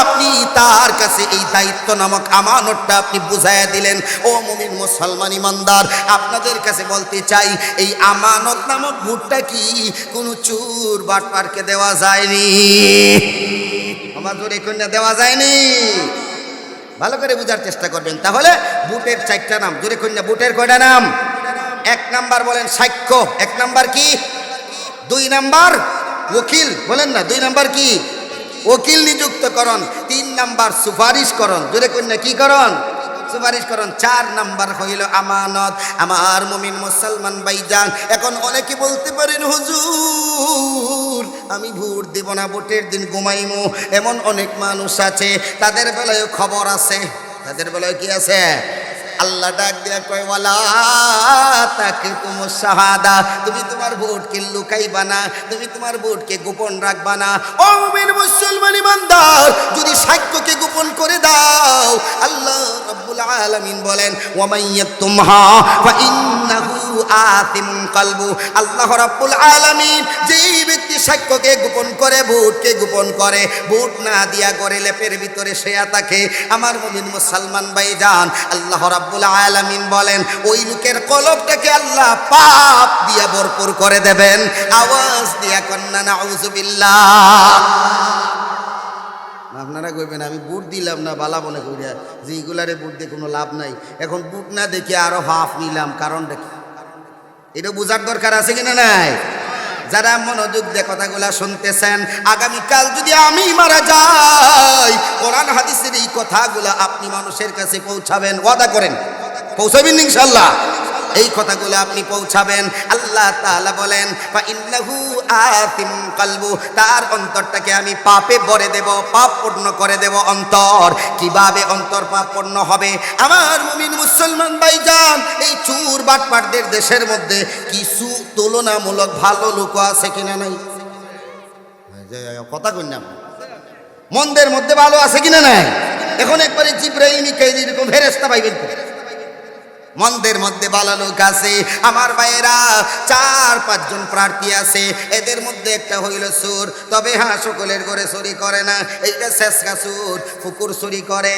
আপনি তার কাছে এই দায়িত্ব নামক আমানতটা আপনি বুঝাইয়া দিলেন। ও মুমিন মুসলমান ইমানদার, আপনাদের কাছে বলতে চাই এই আমানত নামক ভোটটা কি কোনো চোর বাটপারকে দেওয়া যায়নি? আমার জোরে কন্যা দেওয়া যায়নি। ভালো করে বুঝার চেষ্টা করবেন। তাহলে বুটের 4টা নাম। জোরে কন্যা বুটের কয়টা নাম? 1 নাম্বার বলেন সাক্ষ্য। 1 নাম্বার কি? 2 নাম্বার উকিল। বলেন না 2 নাম্বার কি? উকিল নিযুক্তকরণ। 3 নাম্বার সুপারিশকরণ। জোরে কন্যা কি করণ? সুপারিশকরণ। 4 নাম্বার হইল আমানত। আমার মুমিন মুসলমান ভাইজান, এখন অনেকে বলতে পারেন হুজুর আমি ভোট দেব না, ভোটের দিন ঘুমাইমু। এমন অনেক মানুষ আছে, তাদের বেলায় খবর আছে। তাদের বেলায় কি আছে? আল্লাহ ডাক দিয়া কয় ওয়ালা তাকতুমুশ শাহাদা, তুমি তোমার ভোটকে লুকাইবা না, তুমি তোমার ভোটকে গোপন রাখবা না। ও মুমিন মুসলমান ইমানদার, যদি সাক্ষ্যকে গোপন করে দাও, আল্লাহ রাব্বুল আলামিন বলেন ওয়া মান ইয়াকতুমহা ফা ইন্নাহু আতিম কলবু। আল্লাহ রাব্বুল আলামিন যেই ব্যক্তি সাক্ষ্যকে গোপন করে, ভোটকে গোপন করে, ভোট না দিয়া করে লেপের ভিতরে শুয়ে থাকে, আমার মুমিন মুসলমান ভাইজান, আল্লাহ রাব্বুল আলামিন বলেন ওই লোকের কলবটাকে আল্লাহ পাপ দিয়া ভরপুর করে দেবেন। আওয়াজ দিয়া কন্না নাউযুবিল্লাহ। আপনারা কইবেন আমি বুট দিলাম না বালা মনে কইরা, যে এইগুলারে বুট দিয়ে কোনো লাভ নাই। এখন বুট না দেখে আরো হাফ নিলাম, কারণটা কি? এটা বোঝার দরকার আছে কিনা নাই? যারা মনোযোগ দিয়ে কথাগুলা শুনতেছেন, আগামীকাল যদি আমি মারা যাই, কোরআন হাদিসের এই কথাগুলা আপনি মানুষের কাছে পৌঁছাবেন। ওয়াদা করেন, পৌঁছাবেন ইনশাআল্লাহ। এই কথাগুলো আপনি পৌঁছাবেন। আল্লাহ তাআলা বলেন ফা ইন্নাহু আতিম কলবু, তার অন্তরটাকে আমি পাপে ভরে দেব, পাপ পূর্ণ করে দেব অন্তর। কিভাবে অন্তর পাপ পূর্ণ হবে? আমার মুমিন মুসলমান ভাইজান, এই চুর বাটপাটদের দেশের মধ্যে কিছু তুলনামূলক ভালো লোক আছে কিনা নাই? কথা কই না, মন্দের মধ্যে ভালো আছে কিনা নাই? এখন একবারে জিবরাইল মিকাইল এরকম ফেরেশতা পাইবেন। মন্দের মধ্যে ভালো লোক আছে আমার ভাইয়েরা, 4-5 জন প্রার্থী আছে। এদের মধ্যে একটা হইল চোর, তবে হ্যাঁ সকলের ঘরে চুরি করে না। এইটা শেষকা চোর, পুকুর চুরি করে,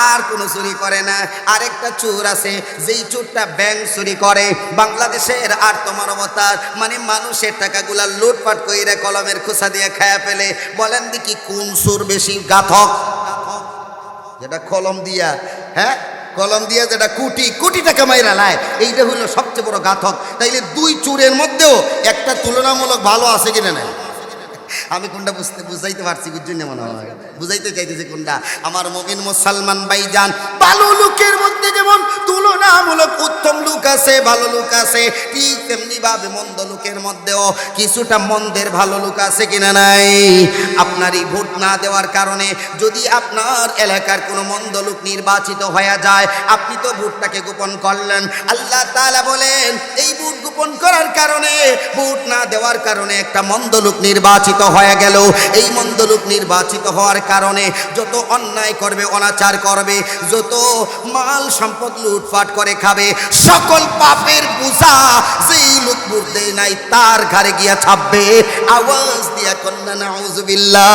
আর কোনো চুরি করে না। আরেকটা চোর আছে যেই চোরটা ব্যাংক চুরি করে। বাংলাদেশের আর্তমানবতার মানে মানুষের টাকাগুলা লুটপাট কইরা কলমের খোসা দিয়ে খায়া ফেলে। বলেন দেখি কোন চোর বেশি ঘাতক? যেটা কলম দিয়া, হ্যাঁ কলম দিয়ে যেটা কোটি কোটি টাকা মাইরা লায়, এইটা হলো সবচেয়ে বড় ঘাতক। তাইলে 2 চোরের মধ্যেও একটা তুলনামূলক ভালো আছে কিনা নাই? আমি কোনটা বুঝাইতে পারছি, বুঝছেন না? মনে হয় বুঝাইতে চাইতেছি কোনটা। আমার মুমিন মুসলমান ভাইজান, ভালো লোকের মধ্যে যেমন তুলনামূলক উত্তম লোক আছে, ভালো লোক আছে, ঠিক তেমনি ভাবে মন্দ লোকের মধ্যেও কিছুটা মন্দের ভালো লোক আছে কিনা নাই? আপনার এই ভোট না দেওয়ার কারণে যদি আপনার এলাকার কোনো মন্দ লোক নির্বাচিত হয়ে যায়, আপনি তো ভোটটাকে গোপন করলেন। আল্লাহ তাআলা বলেন এই ভোট গোপন করার কারণে, ভোট না দেওয়ার কারণে একটা মন্দ লোক নির্বাচিত হয়ে গেল। এই মন্দ লোক নির্বাচিত হওয়ার কারণে যত অন্যায় করবে, অনাচার করবে, যত মাল সম্পদ লুটপাট করে খাবে, সকল পাপের বোঝা যেই লোক ভোট দেয় নাই তার ঘাড়ে গিয়া ছাপবে। আওয়াজ দিয়া কন্যা নাউজুবিল্লাহ।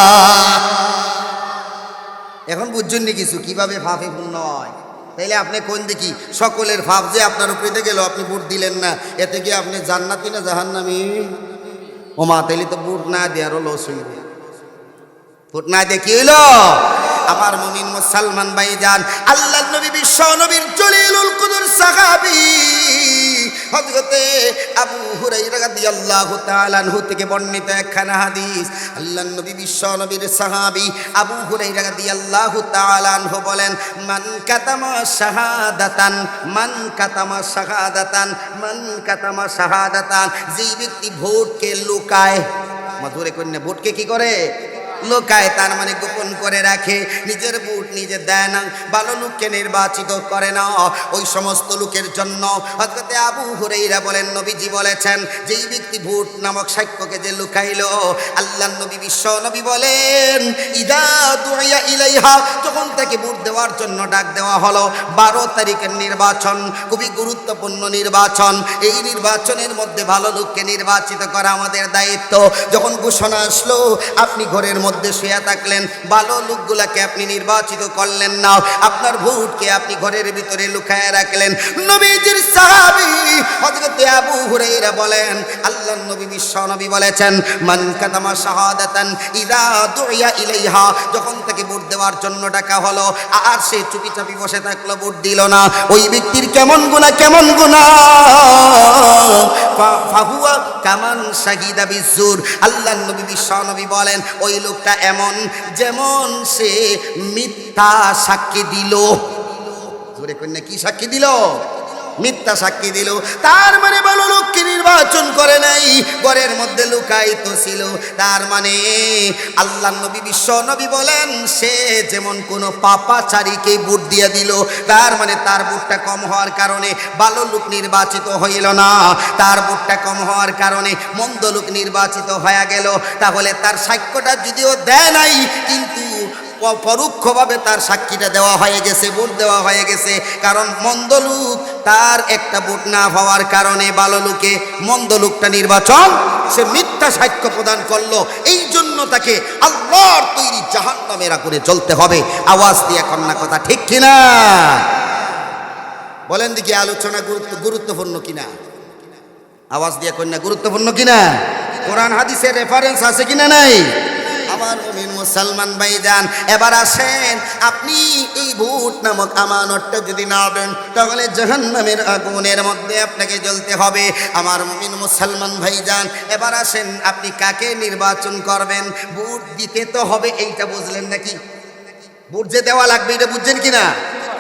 এখন বুঝছেন নি কিছু কিভাবে পাপে পূর্ণ হয়? তাইলে আপনি কোন দেখি সকলের পাপ যে আপনার উপরে গেল, আপনি ভোট দিলেন না, এতে কি আপনি জান্নাতি না জাহান্নামী? ওমা, তাইলে তো ভোট না দেওয়ারও লস হইল। ভোট না দিয়ে কি হইল? আমার মুমিন মুসলমান ভাইজান, আল্লাহর নবী বিশ্ব নবীর জলিলুল কদর সাহাবী হযরতে আবু হুরায়রা রাদিয়াল্লাহু তাআলা আনহু থেকে বর্ণিত একখানা হাদিস। আল্লাহর নবী বিশ্ব নবীর সাহাবী আবু হুরায়রা রাদিয়াল্লাহু তাআলা আনহু বলেন, মান কাতামা শাহাদাতান, মান কাতামা শাহাদাতান, মান কাতামা শাহাদাতান, যেই ব্যক্তি ভোটকে লুকায়, মধুরে কন্যা ভোটকে কি করে? লোকায়, তার মানে গোপন করে রাখে, নিজের ভোট নিজে দেয় না, ভালো লোককে নির্বাচিত করে না। ওই সমস্ত লোকের জন্য হযরতে আবু হুরায়রা বলেন, নবীজি বলেছেন যেই ব্যক্তি ভোট নামক সাক্ষ্যকে যে লুকাইলো, আল্লাহর নবী বিশ্ব নবী বলেন ইদা দুইয়া ইলাইহা, যখন তাকে ভোট দেওয়ার জন্য ডাক দেওয়া হলো, 12 তারিখের নির্বাচন, খুবই গুরুত্বপূর্ণ নির্বাচন। এই নির্বাচনের মধ্যে ভালো লোককে নির্বাচিত করা আমাদের দায়িত্ব। যখন ঘোষণা আসলো, আপনি ঘরের মধ্যে শুয়ে থাকলেন, ভালো লোকগুলাকে আপনি নির্বাচিত করলেন না, আপনার ভোটকে আপনি ঘরের ভিতরে লুকায় রাখলেন। নবীজির সাহাবী হযরত আবু হুরায়রা বলেন, আল্লাহর নবী বিশ্ব নবী বলেছেন, মান কাতামা শাহাদাতান ইদা দুইয়া ইলাইহা, যখন তাকে ভোট দেওয়ার জন্য ডাকা হলো আর সে চুপিচাপি বসে থাকলো, ভোট দিল না, ওই ব্যক্তির কেমন গুনাহ, কেমন গুনাহ, ফাহুয়া কামান শাহিদা বিজুর। আল্লাহর নবী বিশ্ব নবী বলেন, ওই লোকটা এমন যেমন সে মিথ্যা সাক্ষী দিল। জোরে কন্যা কি সাক্ষী দিল? মিথ্যা সাক্ষী দিল। তার মানে ভালো লোককে নির্বাচন করে নাই, ঘরের মধ্যে লুকায়িত ছিল। তার মানে আল্লাহর নবী বিশ্ব নবী বলেন, সে যেমন কোনো পাপাচারীকে ভোট দিয়ে দিল, তার মানে তার ভোটটা কম হওয়ার কারণে ভালো লোক নির্বাচিত হইল না, তার ভোটটা কম হওয়ার কারণে মন্দ লোক নির্বাচিত হয়ে গেল। তাহলে তার সাক্ষ্যটা যদিও দেয় নাই, কিন্তু পরোক্ষভাবে তার সাক্ষীটা দেওয়া হয়ে গেছে, ভোট দেওয়া হয়ে গেছে। কারণ মন্দ লোক তার একটা ভোট না হওয়ার কারণে ভালো লোকে মন্দ লোকটা নির্বাচন, সে মিথ্যা সাক্ষ্য প্রদান করলো। এই জন্য তাকে আল্লাহর তৈরি জাহান্নামেরা করে জ্বলতে হবে। আওয়াজ দিয়ে কন্যা কথা ঠিক কিনা? বলেন দেখি আলোচনা গুরুত্বপূর্ণ কিনা? আওয়াজ দিয়ে কন্যা গুরুত্বপূর্ণ কিনা? কোরআন হাদিসের রেফারেন্স আছে কিনা নাই? আমার মুমিন মুসলমান ভাইজান, এবার আসেন, আপনি এই ভোট নামক আমানতটা যদি না দেন, তাহলে জাহান্নামের আগুনের মধ্যে আপনাকে জ্বলতে হবে। আমার মুমিন মুসলমান ভাইজান, এবার আসেন, আপনি কাকে নির্বাচন করবেন? ভোট দিতে তো হবে, এইটা বুঝলেন নাকি? ভোট যে দেওয়া লাগবে এটা বুঝছেন কিনা?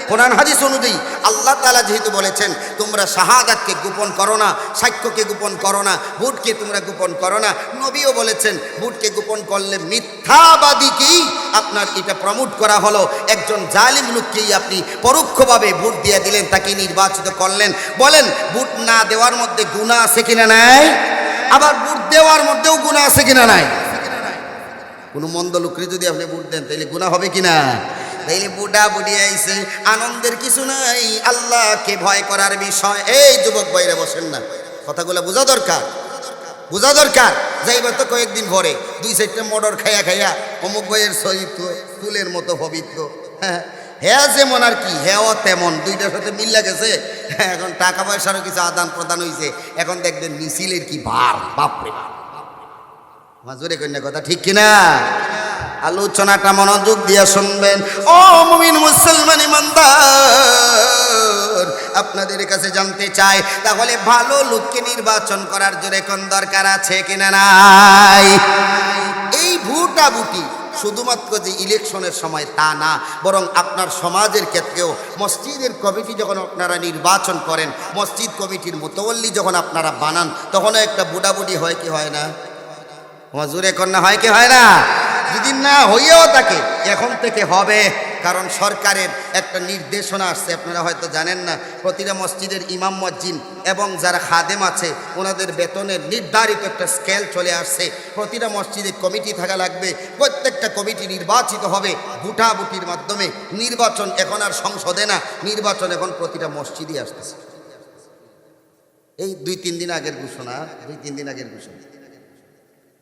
কোরআন হাদিস অনুযায়ী আল্লাহ তাআলা যেহেতু বলেছেন তোমরা শাহাদাতকে গোপন করো না, সাক্ষ্যকে গোপন করো না, ভোটকে তোমরা গোপন করো না, নবীও বলেছেন ভোটকে গোপন করলে মিথ্যাবাদীকেই আপনার এটা প্রমোট করা হলো, একজন জালিম লোককেই আপনি পরোক্ষভাবে ভোট দিয়ে দিলেন, তাকে নির্বাচিত করলেন। বলেন ভোট না দেওয়ার মধ্যে গুনাহ আছে কিনা নাই? আবার ভোট দেওয়ার মধ্যেও গুনাহ আছে কিনা নাই? কোনো মন্দ লোককে যদি আপনি ভোট দেন তাহলে গুনাহ হবে কিনা? তাইলে বুড়া বুড়ি আইছে, আনন্দের কিছু নাই, আল্লাহকে ভয় করার বিষয়। এই যুবক ভাইরা বসেন না, কথাগুলো বোঝা দরকার, বোঝা দরকার। যাইবার তো কয়েকদিন পরে 2-4টা মর্ডর খাইয়া খাইয়া অমুক ভাইয়ের চরিত্র ফুলের মতো পবিত্র। হ্যাঁ, হ্যাঁ যেমন আর কি হ্যাঁ তেমন, দুইটার সাথে মিল্লা গেছে। এখন টাকা পয়সারও কিছু আদান প্রদান হয়েছে। এখন দেখবেন মিছিলের কি ভার, বাপরে মাজুরে কন্যা, কথা ঠিক কিনা? আলোচনাটা মনোযোগ দিয়ে শুনবেন। ও মুমিন মুসলমান ইমানদার, আপনাদের কাছে জানতে চাই, তাহলে ভালো লোককে নির্বাচন করার জোরে কোন দরকার আছে কিনা নাই? এই ভোটাভুটি শুধুমাত্র যে ইলেকশনের সময় তা না, বরং আপনার সমাজের ক্ষেত্রেও মসজিদের কমিটি যখন আপনারা নির্বাচন করেন, মসজিদ কমিটির মুতওয়াল্লি যখন আপনারা বানান, তখনও একটা বুড়াবুড়ি হয় কি হয় না? মজুরে কন্যা হয় কি হয় না? যদি না হইয়াও থাকে এখন থেকে হবে, কারণ সরকারের একটা নির্দেশনা আসছে, আপনারা হয়তো জানেন না। প্রতিটা মসজিদের ইমাম মুয়াজ্জিন এবং যারা খাদেম আছে ওনাদের বেতনের নির্ধারিত একটা স্কেল চলে আসছে। প্রতিটা মসজিদে কমিটি থাকা লাগবে, প্রত্যেকটা কমিটি নির্বাচিত হবে ভোটাভুটির মাধ্যমে। নির্বাচন এখন আর সংসদে না, নির্বাচন এখন প্রতিটা মসজিদই আসতেছে। এই 2-3 দিন আগের ঘোষণা, 2-3 দিন আগের ঘোষণা,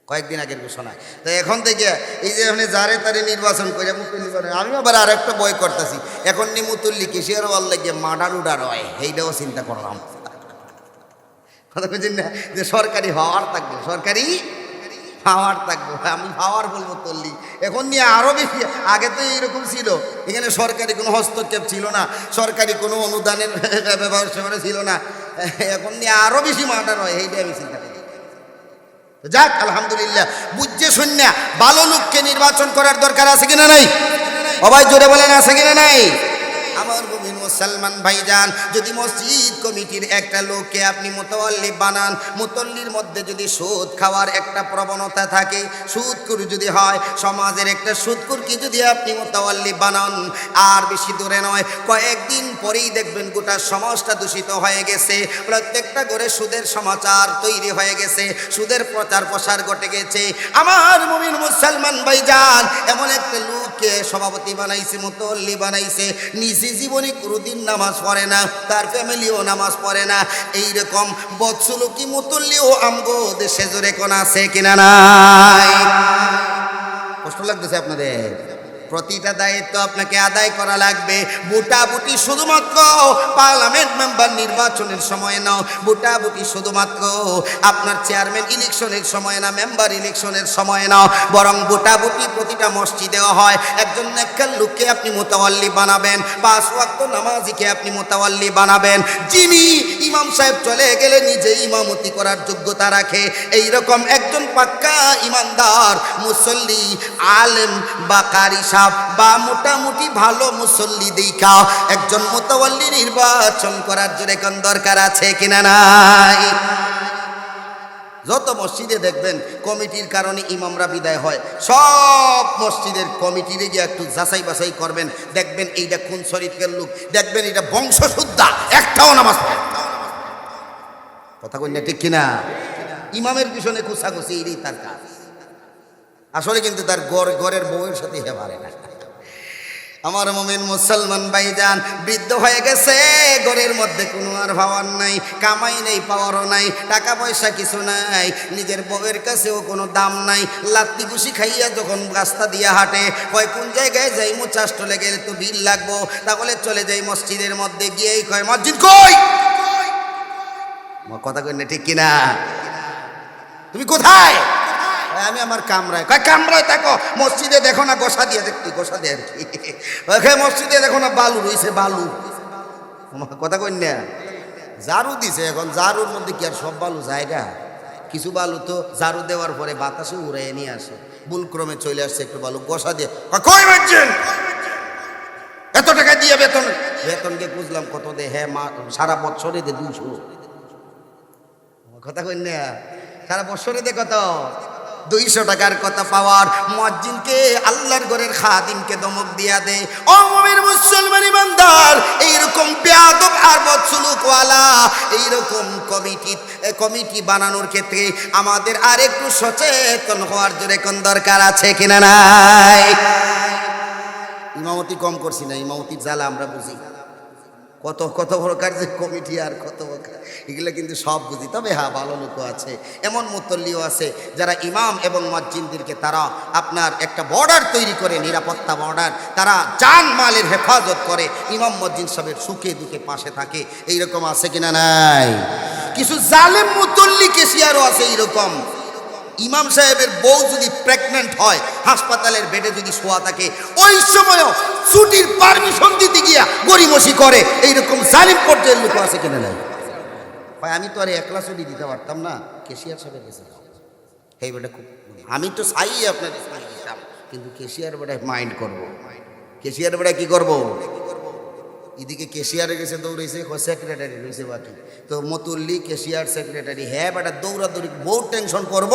কয়েকদিন আগের ঘোষণা। তো এখন থেকে এই যে আপনি যারে তারে নির্বাচন করে মুতুল্লি করে, আমি আবার আর একটা বই করতেছি, এখন নি মুতুল্লি কিসের বল লাগে মাডার উডার হয়, এইটাও চিন্তা করলাম। কথা বুঝছেন না, যে সরকারি হওয়ার থাকবে, সরকারি পাওয়ার থাকবো, আমি পাওয়ার বলবো তল্লি। এখন নিয়ে আরও বেশি, আগে তো এইরকম ছিল, এখানে সরকারি কোনো হস্তক্ষেপ ছিল না, সরকারি কোনো অনুদানের ব্যবস্থা ছিল না, এখন নিয়ে আরও বেশি মার্ডার হয়, এইটাই আমি চিন্তা করি। যাক আলহামদুলিল্লাহ, বুঝছে শূন্য ভালো লোককে নির্বাচন করার দরকার আছে কিনা নাই? সবাই জোরে বলেন আছে কিনা নাই? আমার মুমিন মুসলমান ভাইজান, যদি মসজিদ কমিটির একটা লোককে আপনি মুতওয়াল্লি বানান, মুতল্লির মধ্যে যদি সুদ খাওয়ার একটা প্রবণতা থাকে, সুদখোর যদি হয়, সমাজের একটা সুদখোরকে যদি আপনি মুতওয়াল্লি বানান, আর বেশি দূরে নয়, কয়েকদিন পরেই দেখবেন গোটা সমাজটা দূষিত হয়ে গেছে। প্রত্যেকটা ঘরে সুদের সমাচার তৈরি হয়ে গেছে, সুদের প্রচার প্রসার ঘটে গেছে। আমার মুমিন মুসলমান ভাইজান, এমন একটা লোককে সভাপতি বানাইছে, মুতওয়াল্লি বানাইছে, নিজে জীবনে কোনোদিন নামাজ পড়ে না, তার ফ্যামিলিও নামাজ পড়ে না, এইরকম বদসলুকি মুতল্লিও আমগো দেশে জোরে কোন আছে কিনা নাই? কষ্ট লাগতেছে আপনাদের? প্রতিটা দায়িত্ব আপনাকে আদায় করা লাগবে। ভোটাভুটি শুধুমাত্র পার্লামেন্ট মেম্বার নির্বাচনের সময় না, ভোটাভুটি শুধুমাত্র আপনার চেয়ারম্যান ইলেকশনের সময় না, মেম্বার ইলেকশনের সময় না, বরং ভোটাভুটি প্রতিটা মসজিদেও হয়। একজন নেককার লোককে আপনি মুতাওয়াল্লি বানাবেন, 5 ওয়াক্ত নামাজিকে আপনি মুতাওয়াল্লি বানাবেন, যিনি ইমাম সাহেব চলে গেলে নিজে ইমামতি করার যোগ্যতা রাখে। এইরকম একজন পাক্কা ইমানদার মুসল্লি, আলেম বা কারি বা মোটামুটি ভালো মুসল্লি দেখা একজন মুতাওয়াল্লি নির্বাচন করার জন্য কোন দরকার আছে কিনা নাই? যত মসজিদে দেখবেন কমিটির কারণে ইমামরা বিদায় হয়, সব মসজিদের কমিটিরে গিয়ে একটু যাচাই বাছাই করবেন, দেখবেন এইটা কোন শরীফের লোক, দেখবেন এটা বংশশুদ্ধা, একটাও নামাজ পড়ে। কথা কই না ঠিক কিনা? ইমামের পিছনে খুশাখুশি, এটাই তার কাজ। আসলে কিন্তু তার ঘরের বউয়ের সাথে হে পারে না। আমার মুমিন মুসলমান ভাইজান, বৃদ্ধ হয়ে গেছে, ঘরের মধ্যে কোনো আর ভাবার নাই, কামাই নেই, পাওয়ারও নাই, টাকা পয়সা কিছু নাই, নিজের বউয়ের কাছেও কোনো দাম নাই। লাত্তি ঘুষি খাইয়া যখন রাস্তা দিয়ে হাঁটে, কয় কোন জায়গায় যাই মুচাষ চলে গেলে তো বিল লাগবো, তাহলে চলে যাই মসজিদের মধ্যে, গিয়েই কয় মসজিদ কই? কথা কই না ঠিক কিনা? তুমি কোথায়? আমি আমার কামরায়। কয় কামরায় থাকো, মসজিদে দেখো না গোসা দিয়ে, দেখি গোসা দিয়ে আর কি, মসজিদে দেখো না বালু রয়েছে, বালু। কথা কই না? ঝাড়ু দিছে, এখন ঝাড়ুর মধ্যে কি আর সব বালু জায়গা? কিছু বালু তো ঝাড়ু দেওয়ার পরে বাতাসে উড়াইয়ে নিয়ে আসে, ভুলক্রমে চলে আসছে একটু বালু, গোসা দিয়ে কই মারছেন? এত টাকা দিয়ে বেতন বেতনকে বুঝলাম কত দে, হ্যাঁ সারা বছরে দে 200। কথা কই না, সারা বছরে দে কত, 200 টাকার কথা পাওয়ার মুয়াজ্জিনকে, আল্লাহর ঘরের খাদিমকে দমক দিয়া দে। ও মুমিন মুসলমান ইমানদার, এইরকম বেয়াদব আর বদসলুকওয়ালা এইরকম কমিটি বানানোর ক্ষেত্রে আমাদের আর একটু সচেতন হওয়ার জোরে কোন দরকার আছে কিনা নাই? ইমামতি কম করছি না, ইমামতির জ্বালা আমরা বুঝি, কত কত প্রকার যে কমিটি আর কত প্রকার, এগুলো কিন্তু সব বুঝি। তবে হ্যাঁ, ভালো লোকও আছে, এমন মুতল্লিও আছে যারা ইমাম এবং মুয়াজ্জিনদেরকে তারা আপনার একটা বর্ডার তৈরি করে, নিরাপত্তা বর্ডার, তারা জান মালের হেফাজত করে, ইমাম মুয়াজ্জিন সবের সুখে দুঃখে পাশে থাকে। এইরকম আছে কিনা নাই? কিছু জালেম মুতল্লি কেশিয়ারও আছে এইরকম। ইমাম সাহেবের বউ যদি প্রেগন্যান্ট হয়, হাসপাতালের বেডে যদি শোয়া থাকে, ওই সময়ও ছুটির পারমিশন দিতে গিয়া গরিমসি করে, এইরকম জালিম পর্যায়ের লোক আছে কিনা নাই? ভাই আমি তো আর একলা ছুটি দিতে পারতাম না, কেশিয়ার সাহেবের কাছে এই বেটা খুব, আমি তো চাই আপনার দিতাম, কিন্তু কেশিয়ার বেটা মাইন্ড করবো, কেশিয়ার বেটা কি করবো? এদিকে কেশিয়ারে গেছে দৌড়েছে, সেক্রেটারি রয়েছে বাকি, তো মতুল্লি কেশিয়ার সেক্রেটারি, হ্যাঁ বেটা দৌড়াদৌড়ি বহু টেনশন করব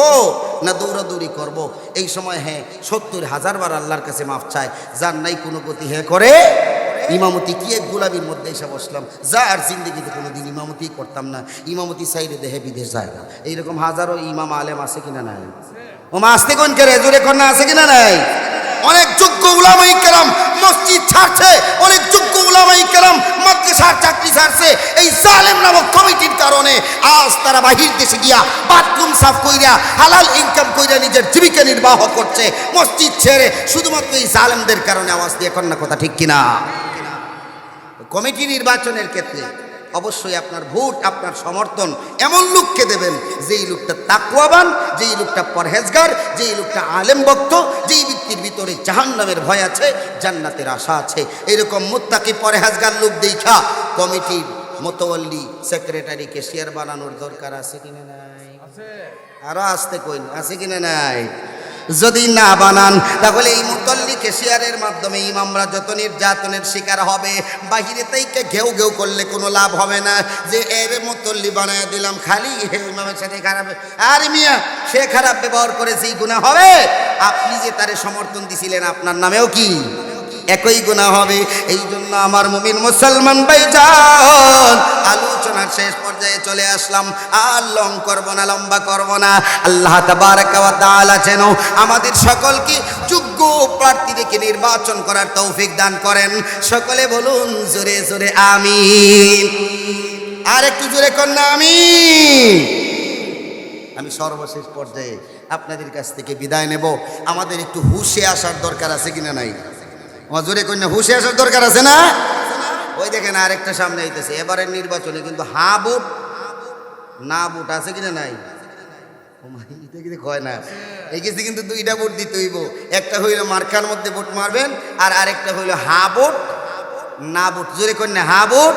না দৌড়াদৌড়ি করব। এই সময় হ্যাঁ 70,000 বার আল্লাহর কাছে মাফ চায়, যার নাই কোনো গতি হ্যাঁ করে ইমামতি। কি এক গোলাবির মধ্যে এসে বসলাম, যা আর জিন্দগিতে কোনোদিন ইমামতি করতাম না, ইমামতি সাইডে দেহে বিদেশ যায় না। এইরকম হাজারো ইমাম আলেম আছে কিনা নাই? ও মা আসতে কোন করে জোরে কন্যা আছে কিনা নাই? অনেক যোগ্য উলামায়ে কেরাম মসজিদ ছাড়ছে, অনেক যোগ্য উলামায়ে কেরাম মাদ্রাসার চাকরি ছাড়ছে এই জালেম নামক কমিটির কারণে। আজ তারা বাহির দেশে গিয়া বাথরুম সাফ কইরা হালাল ইনকাম কইরা নিজের জীবিকা নির্বাহ করছে, মসজিদ ছেড়ে, শুধুমাত্র এই জালেমদের কারণে। আওয়াজ দিয়ে কন্যা কথা ঠিক কিনা? কমিটি নির্বাচনের ক্ষেত্রে অবশ্যই আপনার ভোট, আপনার সমর্থন এমন লোককে দেবেন যেই লোকটা তাকওয়াবান, যেই লোকটা পরহেজগার, যেই লোকটা আলেম বক্ত, যেই ব্যক্তির ভিতরে জাহান্নামের ভয় আছে, জান্নাতের আশা আছে। এরকম মুত্তাকি পরহেজগার লোক দেখা কমিটির মোতাওয়াল্লি, সেক্রেটারি, কেশিয়ার বানানোর দরকার আছে কিনা নাই? আরো আসতে কইন, আছে কিনা নাই? যদি না বানান তাহলে এই মুতল্লি কেশিয়ারের মাধ্যমে ইমামরা যত নির্যাতনের শিকার হবে, বাহিরে থেকে ঘেউ ঘেউ করলে কোনো লাভ হবে না। যে এর মুতল্লি বানায় দিলাম খালি ইমামের সাথে খারাপ, আর মিয়া সে খারাপ ব্যবহার করে যেই গুনাহ হবে, আপনি যে তারে সমর্থন দিছিলেন আপনার নামেও কি একই গুনাহ হবে। এই জন্য আমার মুমিন মুসলমান ভাইজান, আলোচনার শেষ পর্যায়ে চলে আসলাম, আর লং করব না, লম্বা করব না। আল্লাহ তাবারাকা ওয়া তাআলা যেন আমাদের সকলকে যোগ্য প্রার্থীদেরকে নির্বাচন করার তৌফিক দান করেন। সকলে বলুন জোরে জোরে আমিন। আর একটু জোরে করুন না আমিন। আমি সর্বশেষ পর্যায়ে আপনাদের কাছ থেকে বিদায় নেব। আমাদের একটু হুঁশে আসার দরকার আছে কিনা নাই? আমার জোরে কন্যা হুঁশে আসার দরকার আছে না? ওই দেখেন আরেকটা সামনে আইতেছে, এবারের নির্বাচনে কিন্তু হা বুট না বুট আছে কিনা নাই? হয় না, এই কিছু কিন্তু 2টা ভোট দিতে হইব। একটা হইল মার্কার মধ্যে ভোট মারবেন, আর আরেকটা হইল হা ভোট না ভোট। জোরে কন্যা হা ভোট,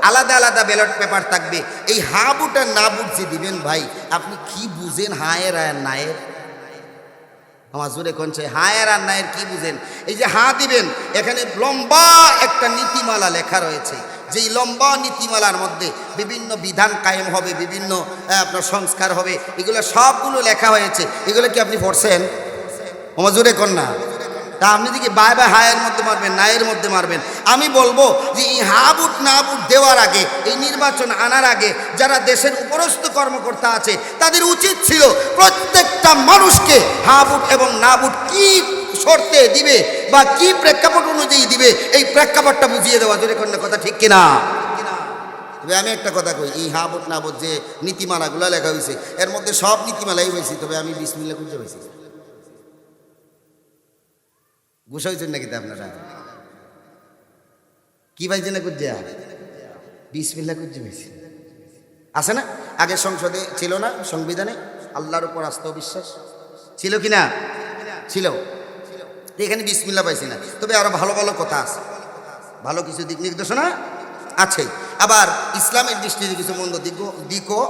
আলাদা আলাদা ব্যালট পেপার থাকবে। এই হা ভোট আর না ভোট যে দিবেন ভাই, আপনি কি বুঝেন হায়ের আর নায়ের? আমার জোরে কনছে হায়ের আর নায়ের কি বুঝেন? এই যে হা দিবেন, এখানে লম্বা একটা নীতিমালা লেখা রয়েছে, যেই লম্বা নীতিমালার মধ্যে বিভিন্ন বিধান কায়েম হবে, বিভিন্ন আপনার সংস্কার হবে, এগুলো সবগুলো লেখা হয়েছে। এগুলো কি আপনি পড়ছেন? আমার জোরে কন্যা, তা আপনি দেখি বাই বাই হায়ের মধ্যে মারবেন, নায়ের মধ্যে মারবেন। আমি বলবো যে এই হা বুট না বুট দেওয়ার আগে, এই নির্বাচন আনার আগে যারা দেশের উপরস্থ কর্মকর্তা আছে তাদের উচিত ছিল প্রত্যেকটা মানুষকে হা বুট এবং না বুট কি শর্তে দিবে বা কি প্রেক্ষাপট অনুযায়ী দিবে, এই প্রেক্ষাপটটা বুঝিয়ে দেওয়া। জোরে কন্যা কথা ঠিক কিনা? তবে আমি একটা কথা কই, এই হা বুট না বুট যে নীতিমালাগুলো লেখা হয়েছে, এর মধ্যে সব নীতিমালাই হয়েছে, তবে আমি বিসমিল্লাহ খুঁজে পাইছি। গুছা হয়েছেন নাকি তা আপনারা? কি পাইছে না খুঁজে? বিসমিল্লাহ খুঁজে পাইছি। আছে না? আগে সংসদে ছিল না, সংবিধানে আল্লাহর উপর আস্থা ও বিশ্বাস ছিল কিনা? ছিল। এখানে বিসমিল্লাহ পাইছি না, তবে আরো ভালো ভালো কথা আছে, ভালো কিছু দিক নির্দেশনা আছে। আবার ইসলামের দৃষ্টিতে কিছু মন্দ দিকও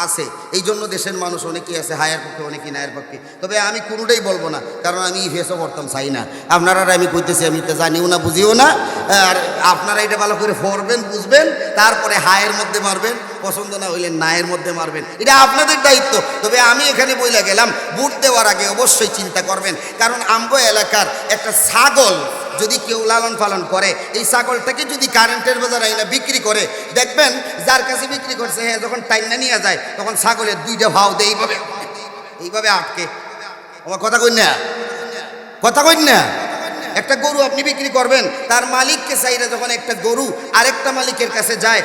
আছে। এই জন্য দেশের মানুষ অনেকেই আছে হায়ের পক্ষে, অনেকেই নায়ের পক্ষে। তবে আমি কোনোটাই বলবো না, কারণ আমি ফেসও করতাম চাই না। আপনারা আমি কইতেছি, আমি তো জানিও না, বুঝিও না। আর আপনারা এটা ভালো করে পড়বেন, বুঝবেন, তারপরে হায়ের মধ্যে মারবেন, পছন্দ না হইলে নায়ের মধ্যে মারবেন, এটা আপনাদের দায়িত্ব। তবে আমি এখানে বইলা গেলাম, ভোট দেওয়ার আগে অবশ্যই চিন্তা করবেন, কারণ আমগো এলাকার একটা ছাগল যদি কেউ লালন পালন করে, এই ছাগলটাকে যদি কারেন্টের বাজারে আইনা বিক্রি করে, দেখবেন যার কাছে বিক্রি করছে হ্যাঁ যখন টাইনা নিয়ে যায় তখন ছাগলের দুইটা ভাও দেয় এইভাবে এইভাবে আটকে। আমার কথা কই না, কথা কই না। একটা গরু আপনি বিক্রি করবেন, তার মালিককে চাইলে যখন একটা গরু আরেকটা মালিকের কাছে যায়,